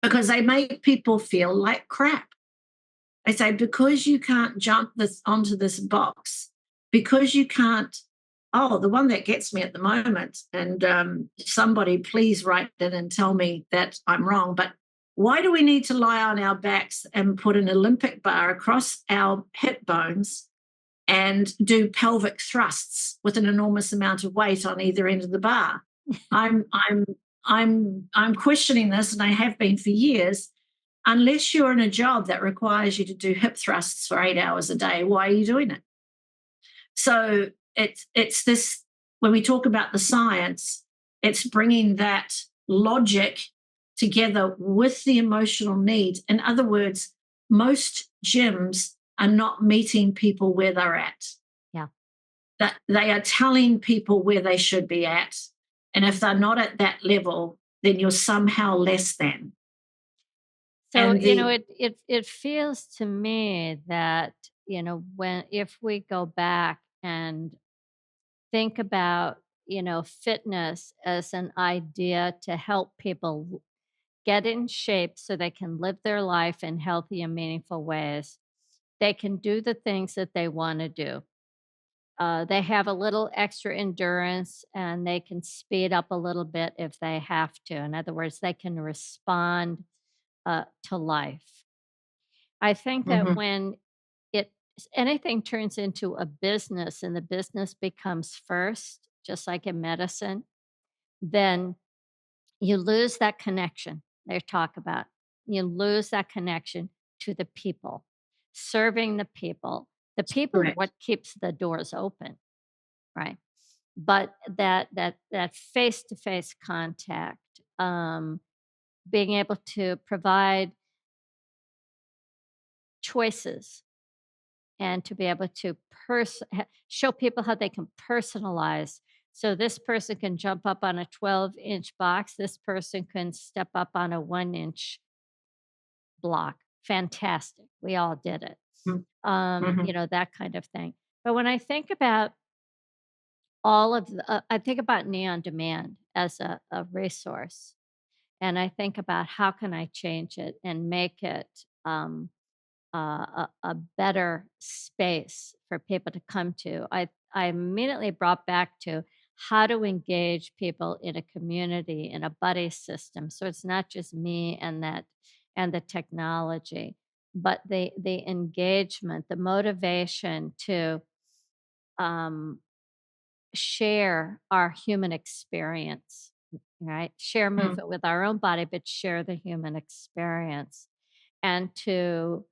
[SPEAKER 2] because they make people feel like crap. They say, because you can't jump onto this box, because you can't, the one that gets me at the moment, and somebody please write in and tell me that I'm wrong, but why do we need to lie on our backs and put an Olympic bar across our hip bones and do pelvic thrusts with an enormous amount of weight on either end of the bar? I'm I'm I'm questioning this, and I have been for years. Unless you're in a job that requires you to do hip thrusts for 8 hours a day, why are you doing it? So it's this, when we talk about the science, it's bringing that logic together with the emotional need. In other words, most gyms are not meeting people where they're at.
[SPEAKER 1] Yeah.
[SPEAKER 2] That they are telling people where they should be at. And if they're not at that level, then you're somehow less than.
[SPEAKER 1] So,
[SPEAKER 2] And the
[SPEAKER 1] it feels to me that, when if we go back and think about, fitness as an idea to help people get in shape so they can live their life in healthy and meaningful ways, they can do the things that they want to do. They have a little extra endurance and they can speed up a little bit if they have to. In other words, they can respond to life. I think that
[SPEAKER 2] Mhm.
[SPEAKER 1] when it anything turns into a business and the business becomes first, just like in medicine, then you lose that connection they talk about. You lose that connection to the people, serving the people. The people are
[SPEAKER 2] Correct.
[SPEAKER 1] what keeps the doors open, right? But that face-to-face contact, being able to provide choices and to be able to show people how they can personalize. So this person can jump up on a 12-inch box. This person can step up on a 1-inch block. Fantastic. We all did it.
[SPEAKER 2] Mm. Mhm.
[SPEAKER 1] That kind of thing. But when I think about I think about Neon Demand as a resource. And I think about how can I change it and make it a better space for people to come to. I immediately brought back to how to engage people in a community in a buddy system. So it's not just me and the technology, but the engagement, the motivation to um, share our human experience, right? Share
[SPEAKER 2] Mm.
[SPEAKER 1] movement with our own body, but share the human experience. And to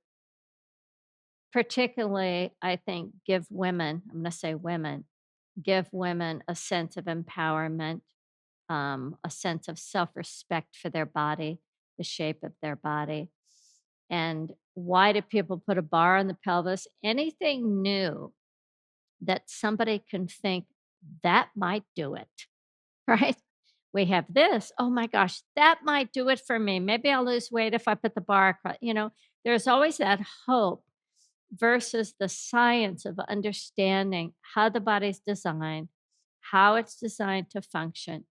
[SPEAKER 1] particularly, I think, give women, I'm going to say women, give women a sense of empowerment, a sense of self respect for their body, the shape of their body. And why do people put a bar on the pelvis? Anything new that somebody can think that might do it, right? We have this. Oh my gosh, that might do it for me. Maybe I'll lose weight if I put the bar across. There's always that hope versus the science of understanding how the body's designed, how it's designed to function,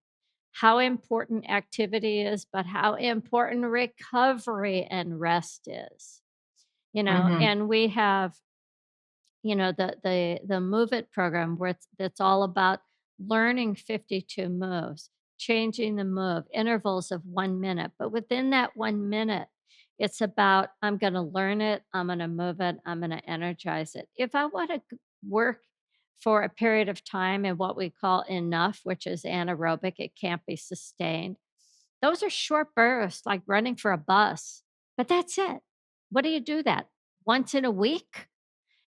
[SPEAKER 1] how important activity is, but how important recovery and rest is.
[SPEAKER 2] Mhm.
[SPEAKER 1] And we have the Move It program where that's all about learning 52 moves, changing the move, intervals of 1 minute. But within that 1 minute, it's about I'm going to learn it, I'm going to move it, I'm going to energize it. If I want to work for a period of time in what we call enough, which is anaerobic, it can't be sustained. Those are short bursts, like running for a bus, but that's it. What do you do that once in a week?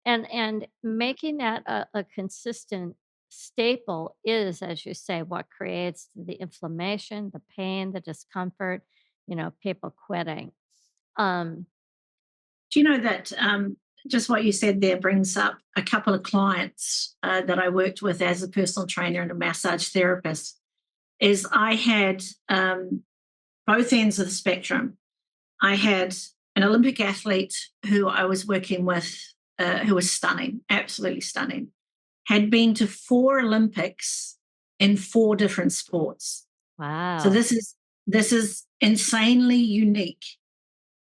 [SPEAKER 1] And making that a consistent staple is, as you say, what creates the inflammation, the pain, the discomfort, people quitting. Um,
[SPEAKER 2] Do you know that just what you said there brings up a couple of clients that I worked with as a personal trainer and a massage therapist? Is I had both ends of the spectrum. I had an Olympic athlete who I was working with, who was stunning, absolutely stunning, had been to 4 Olympics in 4 different sports. So
[SPEAKER 1] wow.
[SPEAKER 2] this is insanely unique.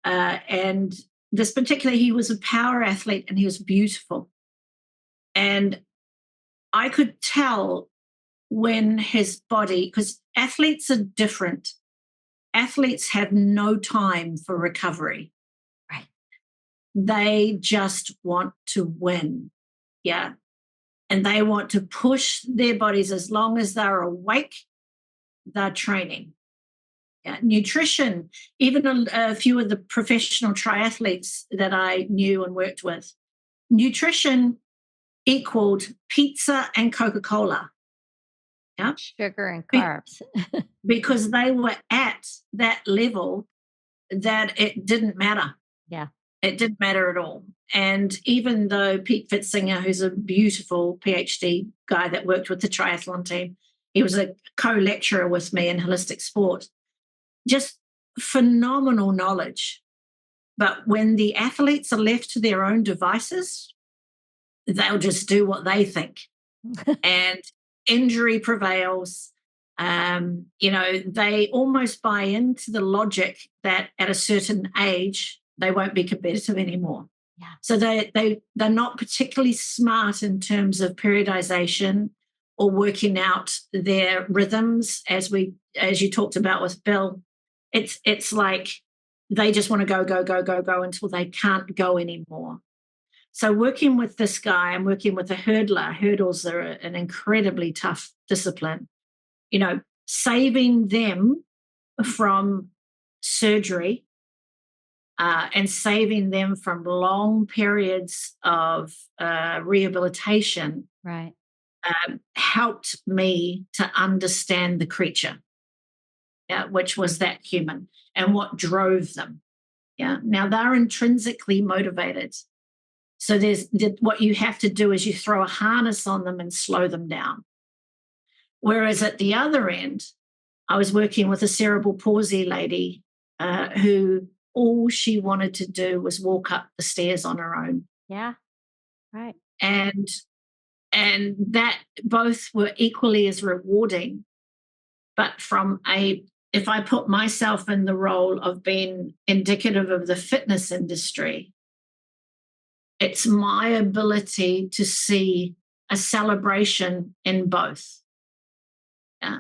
[SPEAKER 2] And this particular, he was a power athlete and he was beautiful. And I could tell when his body, because athletes are different. Athletes have no time for recovery.
[SPEAKER 1] Right.
[SPEAKER 2] They just want to win. Yeah. And they want to push their bodies as long as they're awake. the training. Yeah, nutrition, even a few of the professional triathletes that I knew and worked with, nutrition equaled pizza and Coca-Cola. Yeah.
[SPEAKER 1] Sugar and
[SPEAKER 2] Be-
[SPEAKER 1] carbs.
[SPEAKER 2] because they were at that level that it didn't matter.
[SPEAKER 1] Yeah.
[SPEAKER 2] It didn't matter at all. And even though Pete Fitzinger, who's a beautiful PhD guy that worked with the triathlon team, he was a co-lecturer with me in holistic sport, just phenomenal knowledge. But when the athletes are left to their own devices, they'll just do what they think. And injury prevails. They almost buy into the logic that at a certain age, they won't be competitive anymore.
[SPEAKER 1] Yeah.
[SPEAKER 2] So they're not particularly smart in terms of periodization or working out their rhythms, as you talked about with Bill. It's like they just want to go until they can't go anymore. So working with this guy, I'm working with a hurdler. Hurdles are an incredibly tough discipline. Saving them from surgery and saving them from long periods of rehabilitation
[SPEAKER 1] Right.
[SPEAKER 2] helped me to understand the creature, which was that human and what drove them. Yeah. Now they're intrinsically motivated. So what you have to do is you throw a harness on them and slow them down. Whereas at the other end, I was working with a cerebral palsy lady who all she wanted to do was walk up the stairs on her own.
[SPEAKER 1] Yeah. Right.
[SPEAKER 2] And that both were equally as rewarding. But if I put myself in the role of being indicative of the fitness industry, it's my ability to see a celebration in both. Yeah.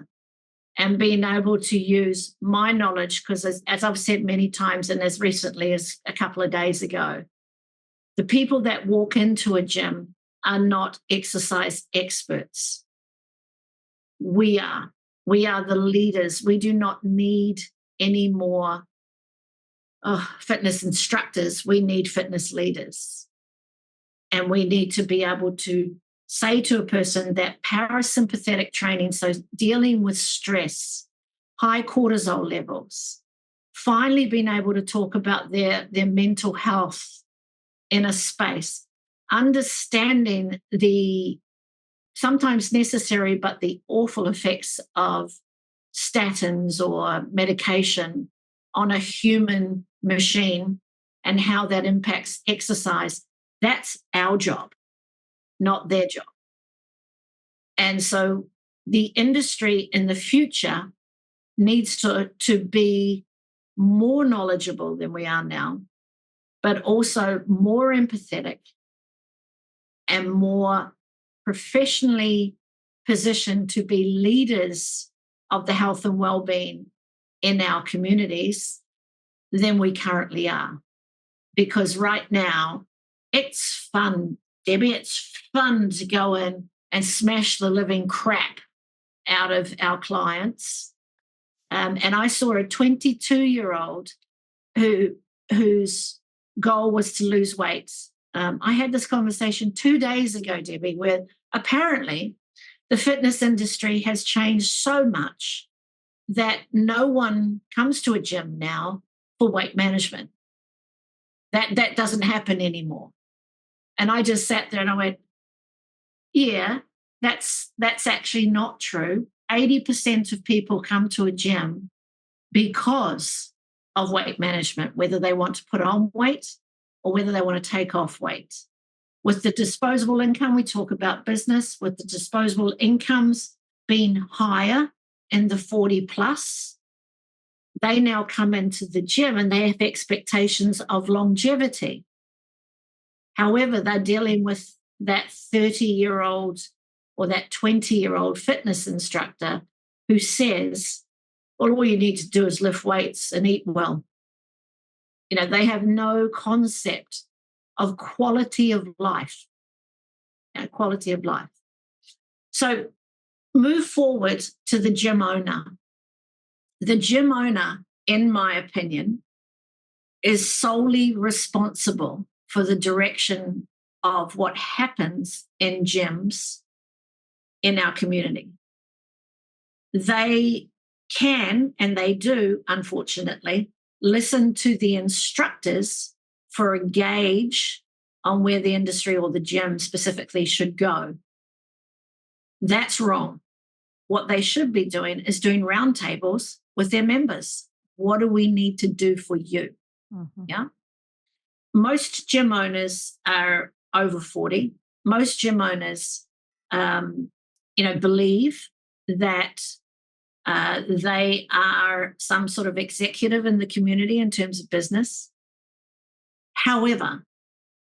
[SPEAKER 2] And being able to use my knowledge, because as I've said many times, and as recently as a couple of days ago, the people that walk into a gym are not exercise experts. We are. We are the leaders. We do not need any more fitness instructors. We need fitness leaders. And we need to be able to say to a person that parasympathetic training, so dealing with stress, high cortisol levels, finally being able to talk about their mental health in a space, understanding the sometimes necessary but the awful effects of statins or medication on a human machine and how that impacts exercise. That's our job, not their job. And so the industry in the future needs to be more knowledgeable than we are now, but also more empathetic and more professionally positioned to be leaders of the health and well-being in our communities than we currently are. Because right now, it's fun, Debbie, it's fun to go in and smash the living crap out of our clients. And I saw a 22-year-old whose goal was to lose weight. I had this conversation 2 days ago, Debbie, where apparently the fitness industry has changed so much that no one comes to a gym now for weight management. That doesn't happen anymore. And I just sat there and I went, yeah, that's actually not true. 80% of people come to a gym because of weight management, whether they want to put on weight or whether they want to take off weight. With the disposable income, we talk about business, with the disposable incomes being higher in the 40 plus, they now come into the gym and they have expectations of longevity. However, they're dealing with that 30-year-old or that 20-year-old fitness instructor who says, well, all you need to do is lift weights and eat well. They have no concept of quality of life. Quality of life. So move forward to the gym owner. The gym owner, in my opinion, is solely responsible for the direction of what happens in gyms in our community. They can, and they do, unfortunately, listen to the instructors for a gauge on where the industry or the gym specifically should go. That's wrong. What they should be doing is doing roundtables with their members. What do we need to do for you?
[SPEAKER 1] Mhm.
[SPEAKER 2] Yeah. Most gym owners are over 40. Most gym owners, believe that they are some sort of executive in the community in terms of business. However,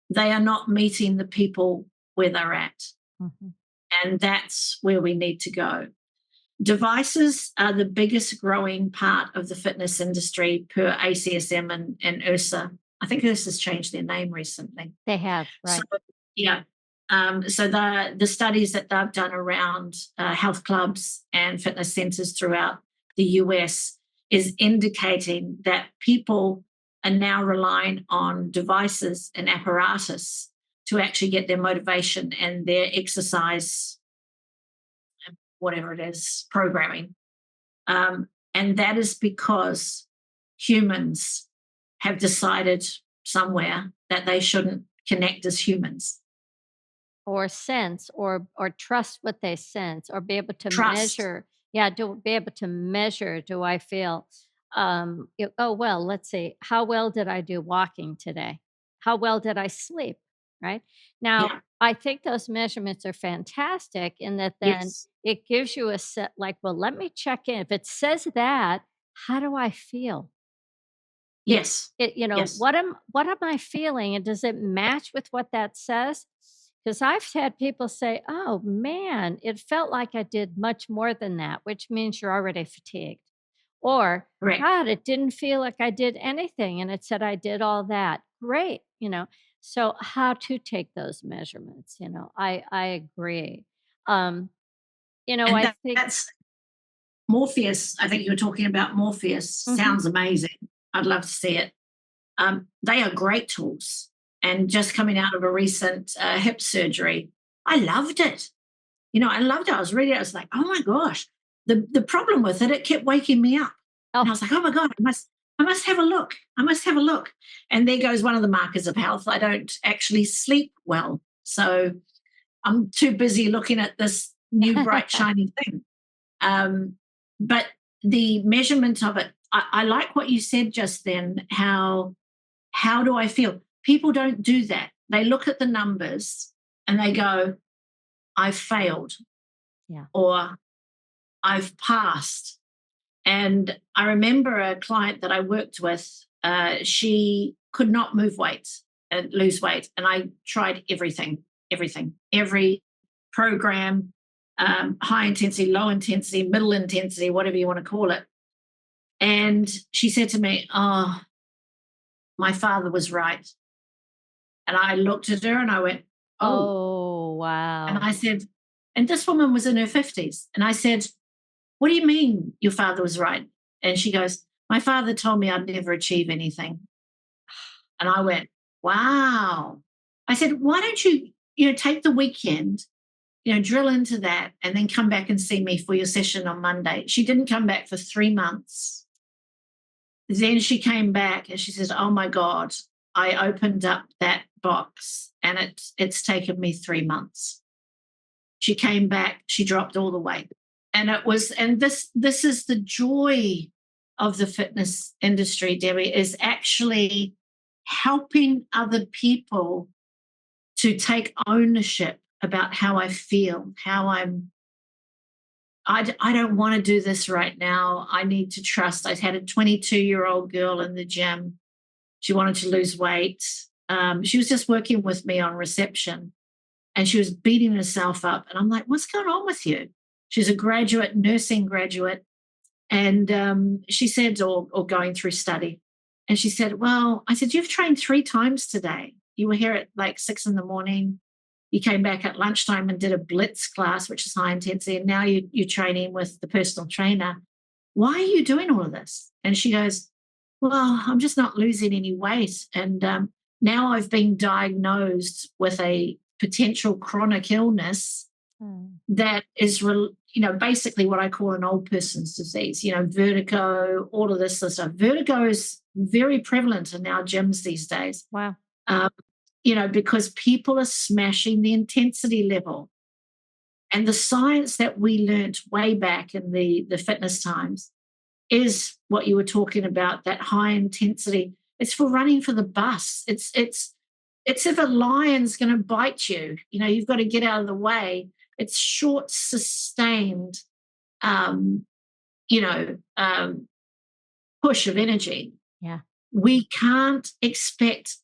[SPEAKER 2] they are not meeting the people where they're at.
[SPEAKER 1] Mhm.
[SPEAKER 2] And that's where we need to go. Devices are the biggest growing part of the fitness industry per ACSM and URSA. I think URSA's changed their name recently.
[SPEAKER 1] They have,
[SPEAKER 2] So,
[SPEAKER 1] right.
[SPEAKER 2] yeah. So the studies that they've done around health clubs and fitness centers throughout the US is indicating that people are now relying on devices and apparatus to actually get their motivation and their exercise, whatever it is, programming. And that is because humans have decided somewhere that they shouldn't connect as humans.
[SPEAKER 1] Or sense or trust what they sense or be able to
[SPEAKER 2] Trust.
[SPEAKER 1] measure. Yeah, to be able to measure, do I feel, oh, well, let's see, how well did I do walking today? How well did I sleep? Right? Now,
[SPEAKER 2] Yeah.
[SPEAKER 1] I think those measurements are fantastic in that then
[SPEAKER 2] Yes.
[SPEAKER 1] it gives you a set like, well, let me check in. If it says that, how do I feel? It
[SPEAKER 2] Yes. Yes.
[SPEAKER 1] what am I feeling, and does it match with what that says? Because 'Cause I've had people say, "Oh, man, it felt like I did much more than that," which means you're already fatigued. Or,
[SPEAKER 2] Correct.
[SPEAKER 1] "God, it didn't feel like I did anything, and it said I did all that." Great, you know? So, how to take those measurements, I agree. Um,
[SPEAKER 2] And
[SPEAKER 1] I think
[SPEAKER 2] that's Morpheus. I think you were talking about Morpheus.
[SPEAKER 1] Mhm,
[SPEAKER 2] Sounds amazing. I'd love to see it. They are great tools. And just coming out of a recent hip surgery, I loved it. I loved it. I was reading it. I was like, oh my gosh. The problem with it, it kept waking me up. And I
[SPEAKER 1] oh,
[SPEAKER 2] was like, oh my God, I must have a look. I must have a look. And there goes one of the markers of health. I don't actually sleep well. So I'm too busy looking at this new bright, shiny thing. Um, but the measurement of it, I like what you said just then. How do I feel? People don't do that. They look at the numbers and they go, I've failed
[SPEAKER 1] yeah.
[SPEAKER 2] or I've passed. And I remember a client that I worked with, she could not move weight and lose weight. And I tried every program, high intensity, low intensity, middle intensity, whatever you want to call it. And she said to me, oh, my father was right. And I looked at her and I went, oh.
[SPEAKER 1] Oh,
[SPEAKER 2] And
[SPEAKER 1] wow.
[SPEAKER 2] I said, and this woman was in her 50s. And I said, what do you mean your father was right? And she goes, my father told me I'd never achieve anything. And I went, wow. I said, why don't you, take the weekend, drill into that and then come back and see me for your session on Monday. She didn't come back for 3 months. Then she came back and she said, oh my God, I opened up that box and it's taken me 3 months. She came back, she dropped all the weight. And this is the joy of the fitness industry, Debbie, is actually helping other people to take ownership about how I feel, how I don't want to do this right now. I need to trust. I had a 22-year-old girl in the gym. She wanted to lose weight. She was just working with me on reception and she was beating herself up. And I'm like, what's going on with you? She's a graduate, nursing graduate. And she said, or going through study. And she said, well, I said, you've trained 3 times today. You were here at like 6 in the morning. You came back at lunchtime and did a blitz class, which is high intensity. And now you're training with the personal trainer. why are you doing all of this? And she goes, well, I'm just not losing any weight. And now I've been diagnosed with a potential chronic illness
[SPEAKER 1] Mm.
[SPEAKER 2] that is, basically what I call an old person's disease, vertigo, all of this sort of stuff. Vertigo is very prevalent in our gyms these days,
[SPEAKER 1] Wow.
[SPEAKER 2] um, because people are smashing the intensity level. And the science that we learnt way back in the fitness times is what you were talking about, that high intensity. It's for running for the bus. It's if a lion's going to bite you, you've got to get out of the way. It's short, sustained, um, you know, um, push of energy.
[SPEAKER 1] Yeah.
[SPEAKER 2] We can't expect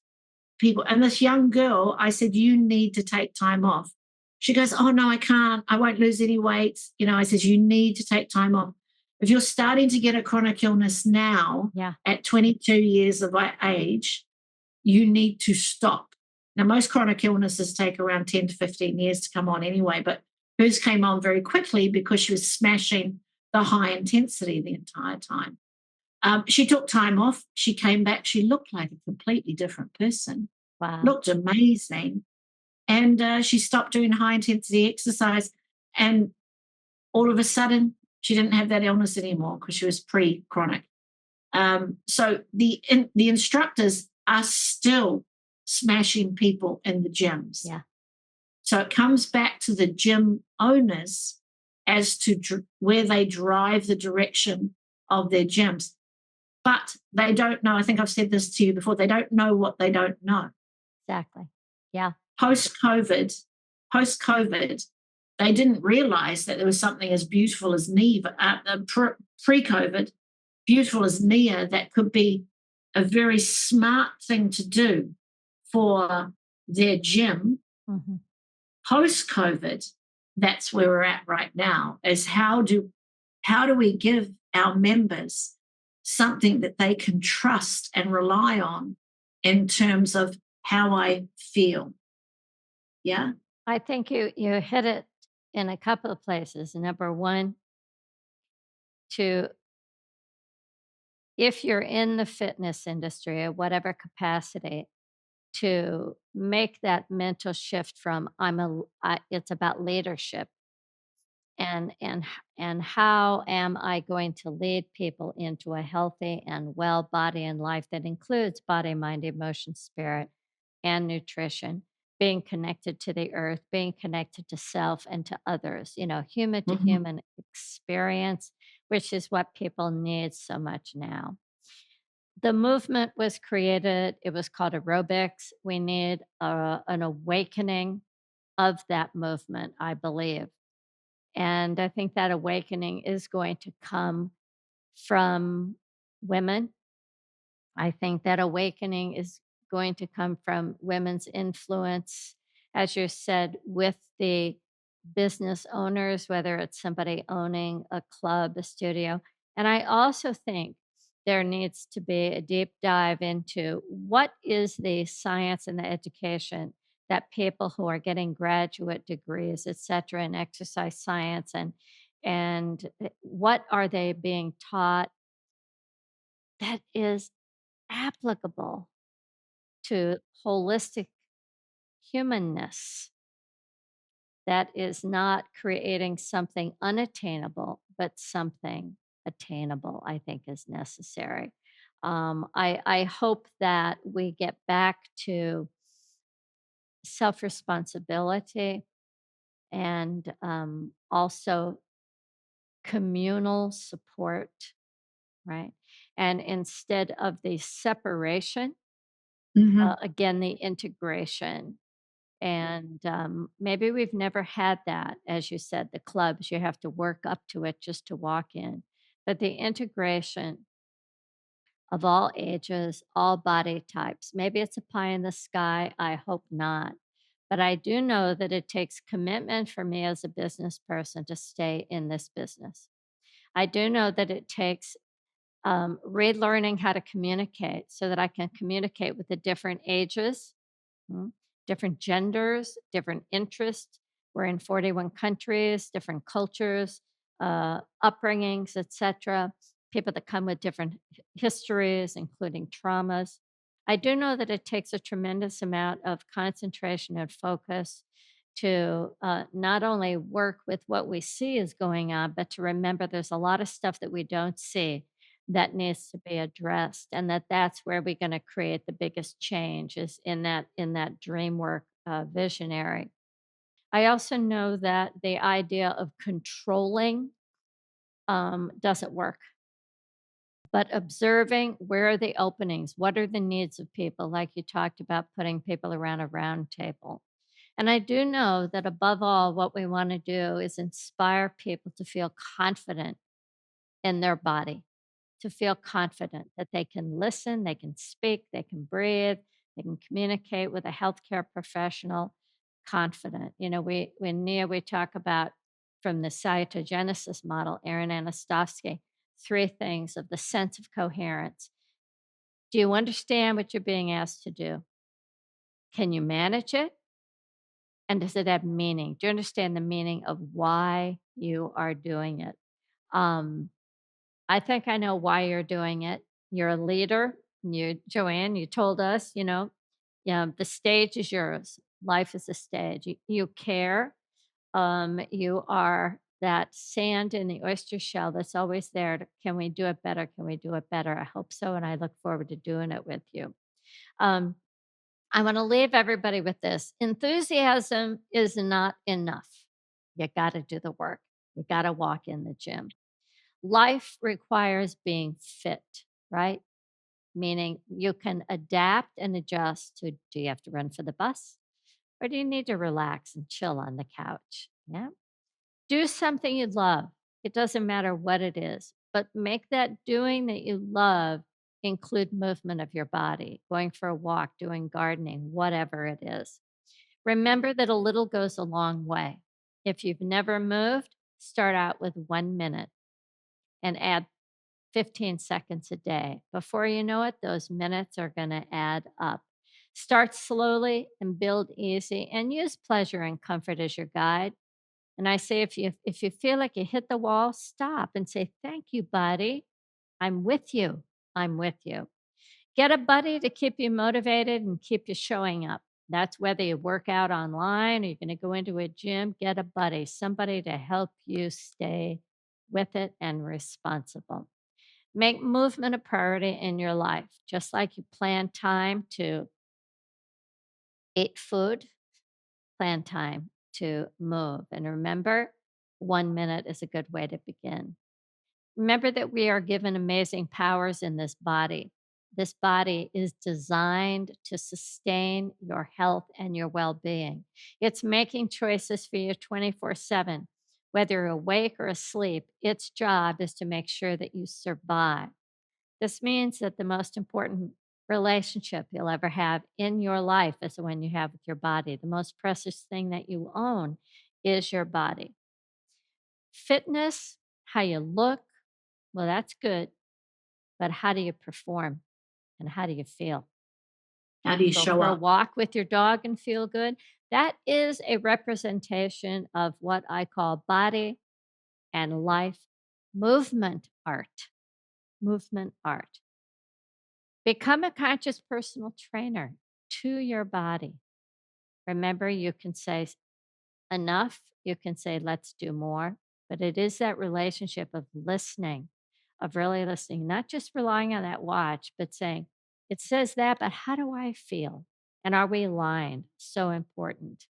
[SPEAKER 2] people. And this young girl, I said, you need to take time off. She goes, oh, no, I can't. I won't lose any weight. I says, you need to take time off. If you're starting to get a chronic illness now
[SPEAKER 1] Yeah.
[SPEAKER 2] at 22 years of age, you need to stop. Now, most chronic illnesses take around 10 to 15 years to come on anyway, but hers came on very quickly because she was smashing the high intensity the entire time. She took time off. She came back. She looked like a completely different person,
[SPEAKER 1] Wow.
[SPEAKER 2] looked amazing. And she stopped doing high intensity exercise. And all of a sudden, she didn't have that illness anymore because she was pre chronic. So the instructors are still smashing people in the gyms.
[SPEAKER 1] Yeah.
[SPEAKER 2] So it comes back to the gym owners as to where they drive the direction of their gyms. But they don't know. I think I've said this to you before. They don't know what they don't know.
[SPEAKER 1] Exactly. Yeah.
[SPEAKER 2] Post COVID, they didn't realize that there was something as beautiful as Neva, pre COVID, beautiful as Nia, that could be a very smart thing to do for their gym.
[SPEAKER 1] Hmm.
[SPEAKER 2] Post COVID, that's where we're at right now, is how do we give our members something that they can trust and rely on in terms of how I feel? Yeah.
[SPEAKER 1] I think you hit it in a couple of places. Number one, to if you're in the fitness industry at whatever capacity, to make that mental shift from it's about leadership and how am I going to lead people into a healthy and well body and life that includes body, mind, emotion, spirit, and nutrition, being connected to the earth, being connected to self and to others, human to
[SPEAKER 2] Mhm.
[SPEAKER 1] human experience, which is what people need so much now. The movement was created, it was called aerobics. We need an awakening of that movement, I believe. And I think that awakening is going to come from women. I think that awakening is going to come from women's influence, as you said, with the business owners, whether it's somebody owning a club, a studio. And I also think there needs to be a deep dive into what is the science and the education that people who are getting graduate degrees, et cetera, in exercise science and what are they being taught that is applicable to holistic humanness that is not creating something unattainable, but something attainable, I think is necessary. I hope that we get back to self responsibility and also communal support, right? And instead of the separation,
[SPEAKER 2] Mhm.
[SPEAKER 1] again, the integration. And maybe we've never had that. As you said, the clubs, you have to work up to it just to walk in. But the integration of all ages, all body types, maybe it's a pie in the sky. I hope not. But I do know that it takes commitment for me as a business person to stay in this business. I do know that it takes relearning how to communicate so that I can communicate with the different ages, different genders, different interests. We're in 41 countries, different cultures, upbringings, etc., people that come with different histories, including traumas. I do know that it takes a tremendous amount of concentration and focus to not only work with what we see is going on, but to remember there's a lot of stuff that we don't see that needs to be addressed, and that's where we're going to create the biggest change is in that dream work visionary. I also know that the idea of controlling doesn't work, but observing where are the openings, what are the needs of people, like you talked about putting people around a round table. And I do know that above all, what we want to do is inspire people to feel confident in their body, to feel confident that they can listen, they can speak, they can breathe, they can communicate with a healthcare professional confident. We talk about from the cytogenesis model, Aaron Anastovsky, three things of the sense of coherence. Do you understand what you're being asked to do? Can you manage it? And does it have meaning? Do you understand the meaning of why you are doing it? Um, I think I know why you're doing it. You're a leader. Joanne, you told us, yeah, the stage is yours. Life is a stage. You care. You are that sand in the oyster shell that's always there. Can we do it better? Can we do it better? I hope so. And I look forward to doing it with you. Um, I want to leave everybody with this enthusiasm is not enough. You got to do the work, you got to walk in the gym. Life requires being fit, right? Meaning you can adapt and adjust to do you have to run for the bus or do you need to relax and chill on the couch? Yeah. Do something you love. It doesn't matter what it is, but make that doing that you love include movement of your body, going for a walk, doing gardening, whatever it is. Remember that a little goes a long way. If you've never moved, start out with 1 minute and add 15 seconds a day. Before you know it, those minutes are going to add up. Start slowly and build easy and use pleasure and comfort as your guide. And I say if you feel like you hit the wall, stop and say, "Thank you, buddy. I'm with you. I'm with you." Get a buddy to keep you motivated and keep you showing up. That's whether you work out online or you're going to go into a gym, get a buddy, somebody to help you stay with it and responsible. Make movement a priority in your life, just like you plan time to eat food, plan time to move. And remember, 1 minute is a good way to begin. Remember that we are given amazing powers in this body. This body is designed to sustain your health and your well being. It's making choices for you 24/7. Whether you're awake or asleep, its job is to make sure that you survive. This means that the most important relationship you'll ever have in your life is the one you have with your body. The most precious thing that you own is your body. Fitness, how you look, well, that's good, but how do you perform and how do you feel?
[SPEAKER 2] How do you
[SPEAKER 1] Go
[SPEAKER 2] show
[SPEAKER 1] for a
[SPEAKER 2] up?
[SPEAKER 1] walk with your dog and feel good. That is a representation of what I call body and life movement art. Movement art. Become a conscious personal trainer to your body. Remember, you can say enough, you can say let's do more, but it is that relationship of listening, of really listening, not just relying on that watch, but saying, it says that, but how do I feel? And are we aligned? So important.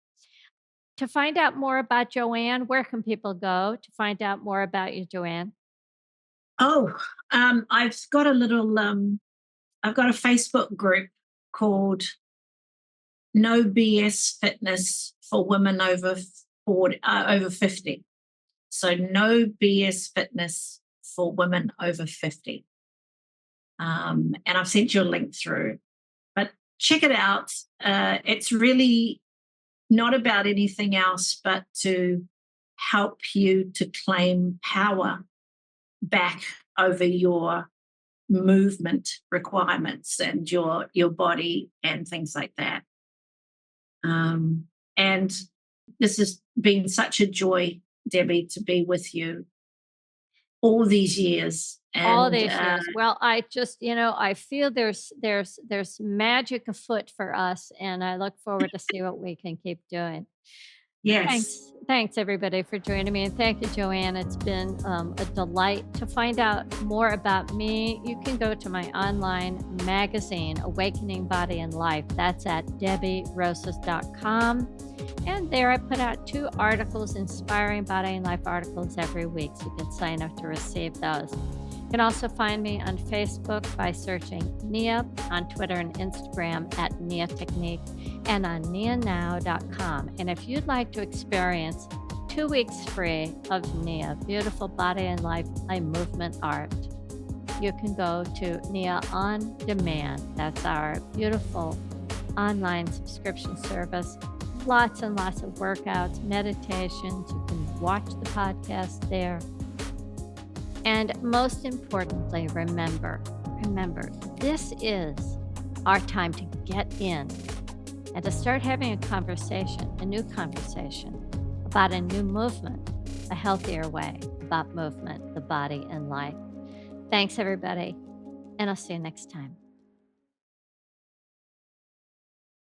[SPEAKER 1] To find out more about Joanne, where can people go to find out more about you, Joanne?
[SPEAKER 2] Oh, I've got a little, I've got a Facebook group called No BS Fitness for Women over 50. So No BS Fitness for Women over 50. And I've sent you a link through, but check it out. It's really not about anything else but to help you to claim power back over your movement requirements and your body and things like that. And this has been such a joy, Debbie, to be with you. all these years.
[SPEAKER 1] All
[SPEAKER 2] And
[SPEAKER 1] these years. Well, I just, I feel there's magic afoot for us, and I look forward to see what we can keep doing.
[SPEAKER 2] yes,
[SPEAKER 1] Thanks everybody for joining me, and thank you, Joanne. It's been a delight. To find out more about me, you can go to my online magazine, Awakening Body and Life. That's at debbierosas.com. And there I put out 2 articles, inspiring body and life articles every week, so you can sign up to receive those. You can also find me on Facebook by searching Nia, on Twitter and Instagram at Nia Technique, and on nianow.com. And if you'd like to experience 2 weeks free of Nia, beautiful body and life eye movement art, you can go to Nia On Demand. That's our beautiful online subscription service. Lots and lots of workouts, meditations. You can watch the podcast there. And most importantly, remember, this is our time to get in and to start having a new conversation about a new movement, a healthier way about movement, the body, and life. Thanks, everybody, and I'll see you next time.